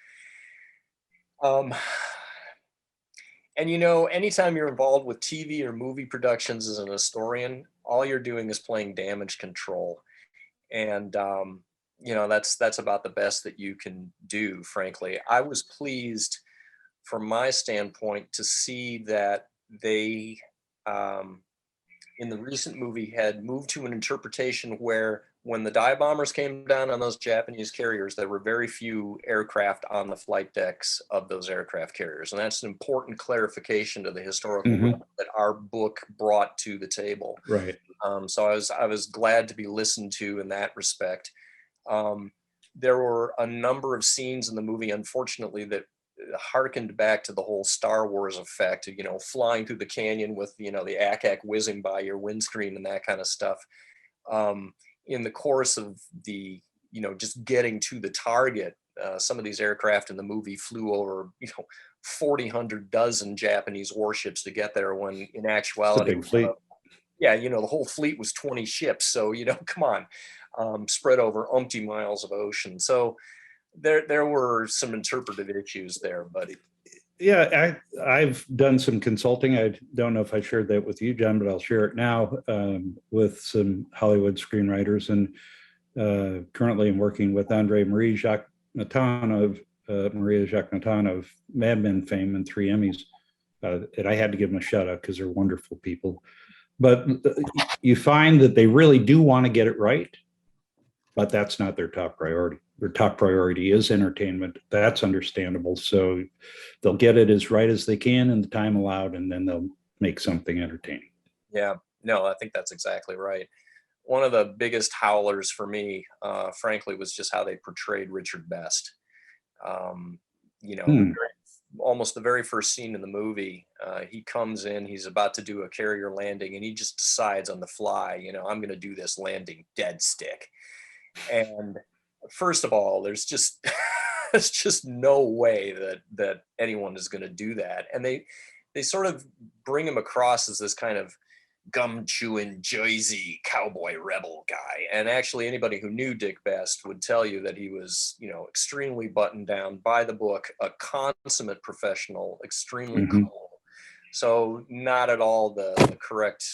And you know, anytime you're involved with TV or movie productions as an historian, all you're doing is playing damage control. And you know, that's about the best that you can do, frankly. I was pleased from my standpoint to see that they in the recent movie had moved to an interpretation where when the dive bombers came down on those Japanese carriers, there were very few aircraft on the flight decks of those aircraft carriers. And that's an important clarification to the historical that our book brought to the table. Right. So I was glad to be listened to in that respect. There were a number of scenes in the movie, unfortunately, that harkened back to the whole Star Wars effect, you know, flying through the canyon with, you know, the ack whizzing by your windscreen and that kind of stuff. In the course of the, you know, just getting to the target, some of these aircraft in the movie flew over, you know, 4,000 dozen Japanese warships to get there, when in It's a actuality, big fleet. yeah, you know, the whole fleet was 20 ships. So, you know, come on, spread over umpty miles of ocean. So there were some interpretive issues there, but Yeah, I've done some consulting. I don't know if I shared that with you, John, but I'll share it now, with some Hollywood screenwriters. And currently I'm working with Maria Jacques Nathan of Mad Men fame and 3 Emmys. And I had to give them a shout out because they're wonderful people. But you find that they really do want to get it right, but that's not their top priority. Their top priority is entertainment. That's understandable. So they'll get it as right as they can in the time allowed, and then they'll make something entertaining. yeah, no, I think that's exactly right. One of the biggest howlers for me, frankly, was just how they portrayed Richard Best. You know, almost the very first scene in the movie, he comes in, he's about to do a carrier landing, and he just decides on the fly, you know, I'm going to do this landing dead stick. And first of all, there's just there's just no way that anyone is going to do that. And they sort of bring him across as this kind of gum chewing Jersey cowboy rebel guy. And actually, anybody who knew Dick Best would tell you that he was, you know, extremely buttoned down, by the book, a consummate professional, extremely cool. So not at all the correct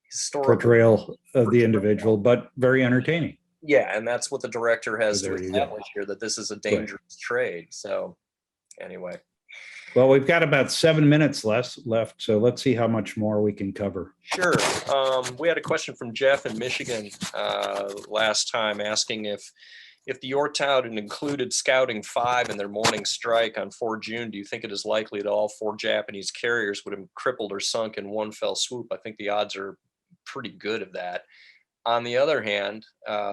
historical portrayal of the individual, but very entertaining. Yeah, and that's what the director has So to there you establish here, that this is a dangerous trade. So anyway. Well, we've got about 7 minutes left, so let's see how much more we can cover. Sure. We had a question from Jeff in Michigan last time, asking if the Yorktown had included Scouting 5 in their morning strike on 4 June, do you think it is likely that all 4 Japanese carriers would have been crippled or sunk in one fell swoop? I think the odds are pretty good of that. On the other hand,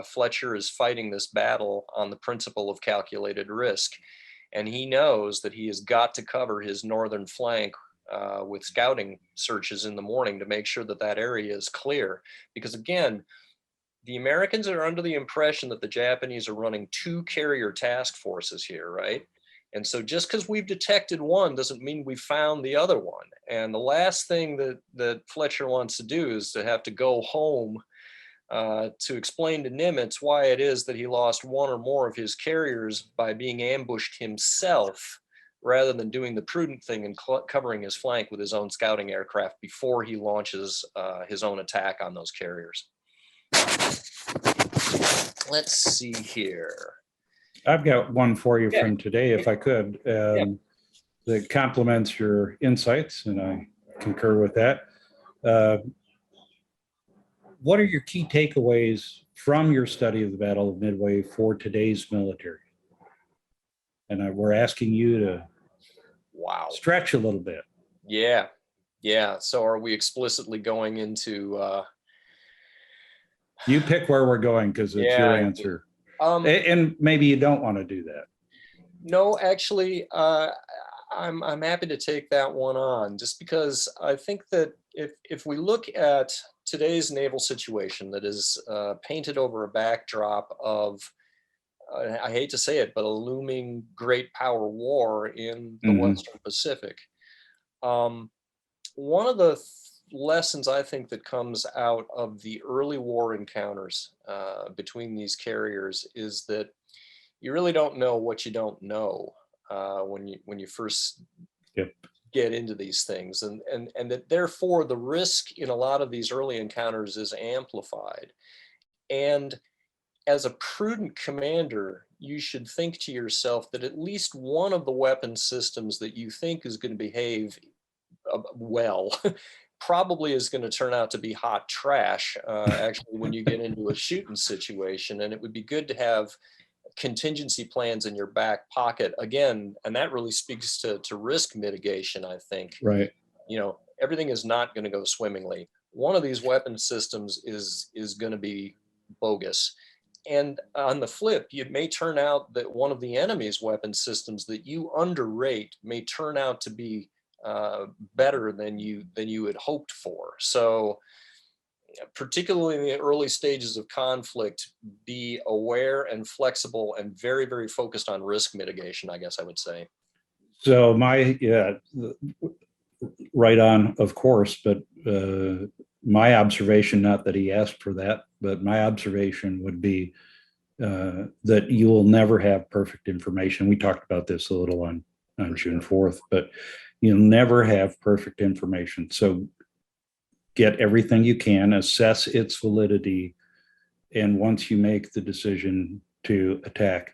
Fletcher is fighting this battle on the principle of calculated risk. And he knows that he has got to cover his northern flank with scouting searches in the morning to make sure that that area is clear. Because again, the Americans are under the impression that the Japanese are running 2 carrier task forces here, right? And so just because we've detected one doesn't mean we found the other one. And the last thing that Fletcher wants to do is to have to go home to explain to Nimitz why it is that he lost one or more of his carriers by being ambushed himself, rather than doing the prudent thing and covering his flank with his own scouting aircraft before he launches his own attack on those carriers. Let's see here. I've got one for you from today, if I could, that complements your insights, and I concur with that. What are your key takeaways from your study of the Battle of Midway for today's military? And we're asking you to stretch a little bit. Yeah. So are we explicitly going into... You pick where we're going, because it's your answer. And maybe you don't want to do that. No, actually, I'm happy to take that one on, just because I think that if we look at today's naval situation that is painted over a backdrop of, I hate to say it, but a looming great power war in the Western Pacific. One of the lessons I think that comes out of the early war encounters between these carriers is that you really don't know what you don't know when you first get into these things, and that therefore the risk in a lot of these early encounters is amplified. And as a prudent commander, you should think to yourself that at least one of the weapon systems that you think is going to behave well probably is going to turn out to be hot trash actually when you get into a shooting situation. And it would be good to have contingency plans in your back pocket again, and that really speaks to risk mitigation. I think, right, you know, everything is not going to go swimmingly. One of these weapon systems is going to be bogus, and on the flip, it may turn out that one of the enemy's weapon systems that you underrate may turn out to be better than you had hoped for. So particularly in the early stages of conflict, be aware and flexible and very, very focused on risk mitigation, I guess I would say. So right on, of course, but my observation, not that he asked for that, but my observation would be that you will never have perfect information. We talked about this a little on June 4th, but you'll never have perfect information. So get everything you can, assess its validity, and once you make the decision to attack,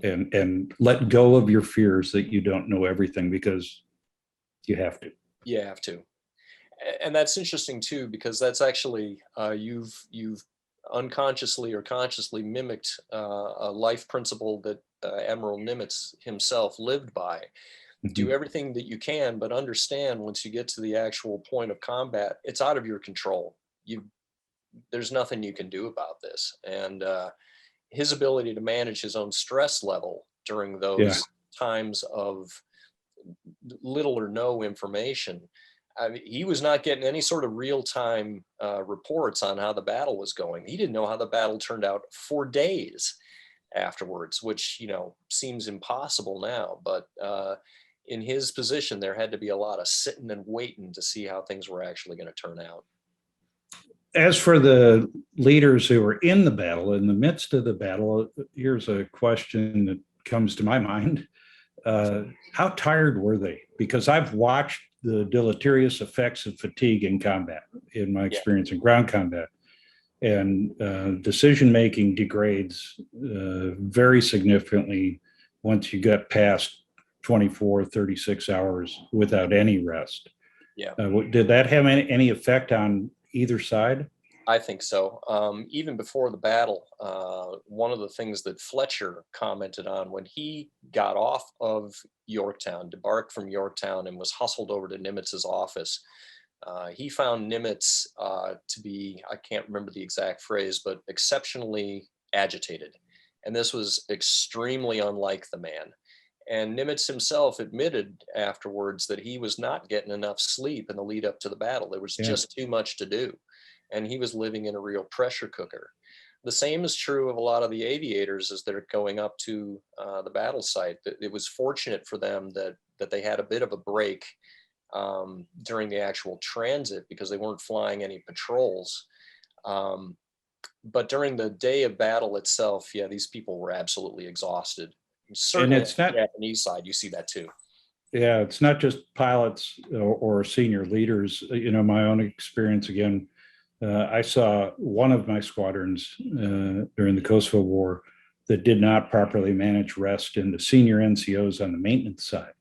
and let go of your fears that you don't know everything, because you have to. You have to. And that's interesting too, because that's actually, you've unconsciously or consciously mimicked a life principle that Admiral Nimitz himself lived by. Do everything that you can, but understand once you get to the actual point of combat, it's out of your control. There's nothing you can do about this. And his ability to manage his own stress level during those times of little or no information. I mean, he was not getting any sort of real-time reports on how the battle was going. He didn't know how the battle turned out for days afterwards, which, seems impossible now. But in his position, there had to be a lot of sitting and waiting to see how things were actually going to turn out. As for the leaders who were in the battle, in the midst of the battle, here's a question that comes to my mind. How tired were they? Because I've watched the deleterious effects of fatigue in combat, in my experience in ground combat. And decision-making degrades very significantly once you get past 24, 36 hours without any rest. Yeah. Did that have any effect on either side? I think so. Even before the battle, one of the things that Fletcher commented on when he got off of Yorktown, debarked from Yorktown and was hustled over to Nimitz's office, he found Nimitz to be, I can't remember the exact phrase, but exceptionally agitated. And this was extremely unlike the man. And Nimitz himself admitted afterwards that he was not getting enough sleep in the lead up to the battle. There was just too much to do. And he was living in a real pressure cooker. The same is true of a lot of the aviators as they're going up to the battle site. It was fortunate for them that they had a bit of a break during the actual transit because they weren't flying any patrols. But during the day of battle itself, these people were absolutely exhausted. Certainly and it's not, on the Japanese side, you see that too. Yeah, it's not just pilots or senior leaders. My own experience again, I saw one of my squadrons during the Kosovo War that did not properly manage rest in the senior NCOs on the maintenance side.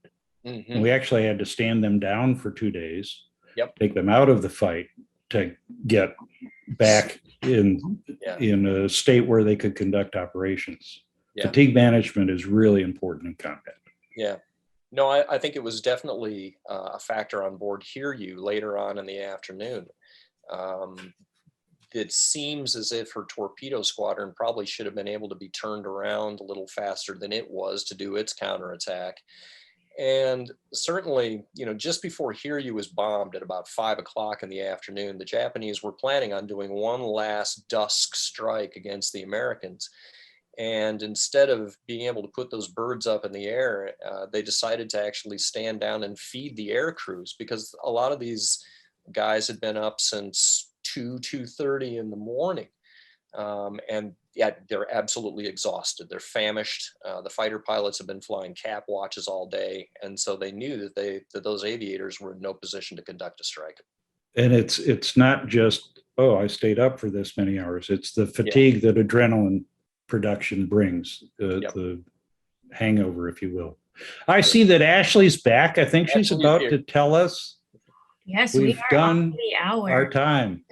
And we actually had to stand them down for 2 days, take them out of the fight to get back in a state where they could conduct operations. Fatigue management is really important in combat. Yeah. No, I think it was definitely a factor on board Hiryu later on in the afternoon. It seems as if her torpedo squadron probably should have been able to be turned around a little faster than it was to do its counterattack. And certainly, just before Hiryu was bombed at about 5 o'clock in the afternoon, the Japanese were planning on doing one last dusk strike against the Americans. And instead of being able to put those birds up in the air, they decided to actually stand down and feed the air crews, because a lot of these guys had been up since 2:30 in the morning. And yet they're absolutely exhausted. They're famished. The fighter pilots have been flying cap watches all day. And so they knew that those aviators were in no position to conduct a strike. And it's not just, I stayed up for this many hours. It's the fatigue that adrenaline production brings, the hangover, if you will. I see that Ashley's back. I think she's about to tell us. Yes, we've done our time.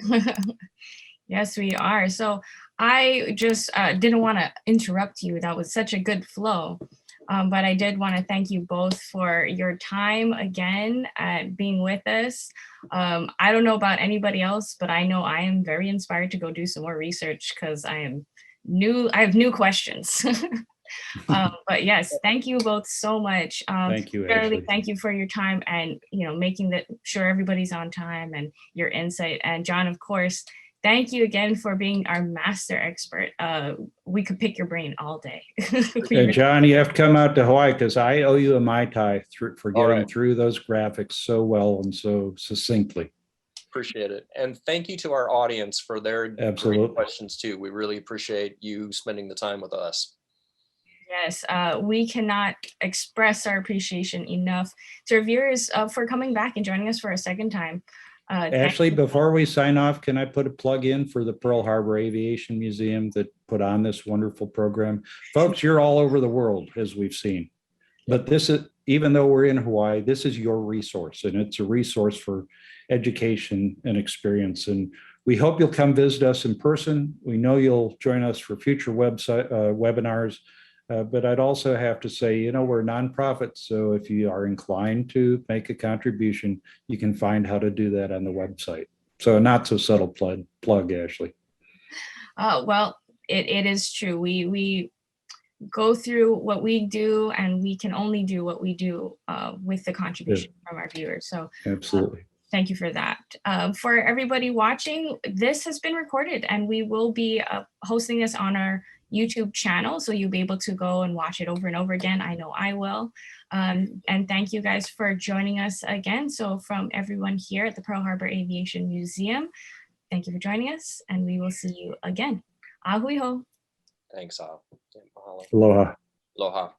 Yes, we are. So I just didn't want to interrupt you. That was such a good flow. But I did want to thank you both for your time again at being with us. I don't know about anybody else, but I know I am very inspired to go do some more research because I have new questions. But yes, thank you both so much. Thank you, Shirley, Ashley. thank you for your time and making sure everybody's on time and your insight. And John, of course, thank you again for being our master expert. We could pick your brain all day. And John, you have to come out to Hawaii because I owe you a Mai Tai for getting through those graphics so well and so succinctly. Appreciate it. And thank you to our audience for their great questions too. We really appreciate you spending the time with us. Yes, we cannot express our appreciation enough to our viewers for coming back and joining us for a second time. Ashley, before we sign off, can I put a plug in for the Pearl Harbor Aviation Museum that put on this wonderful program? Folks, you're all over the world, as we've seen. But this is, even though we're in Hawaii, this is your resource, and it's a resource for education and experience. And we hope you'll come visit us in person. We know you'll join us for future webinars. But I'd also have to say, you know, we're a nonprofit. So if you are inclined to make a contribution, you can find how to do that on the website. So a not so subtle plug, Ashley. Well, it is true. We go through what we do, and we can only do what we do with the contribution from our viewers. So absolutely. Thank you for that. For everybody watching, this has been recorded, and we will be hosting this on our YouTube channel, so you'll be able to go and watch it over and over again. I know I will. And thank you guys for joining us again. So from everyone here at the Pearl Harbor Aviation Museum, thank you for joining us, and we will see you again. Ahui ho. Thanks, Al. Aloha. Aloha.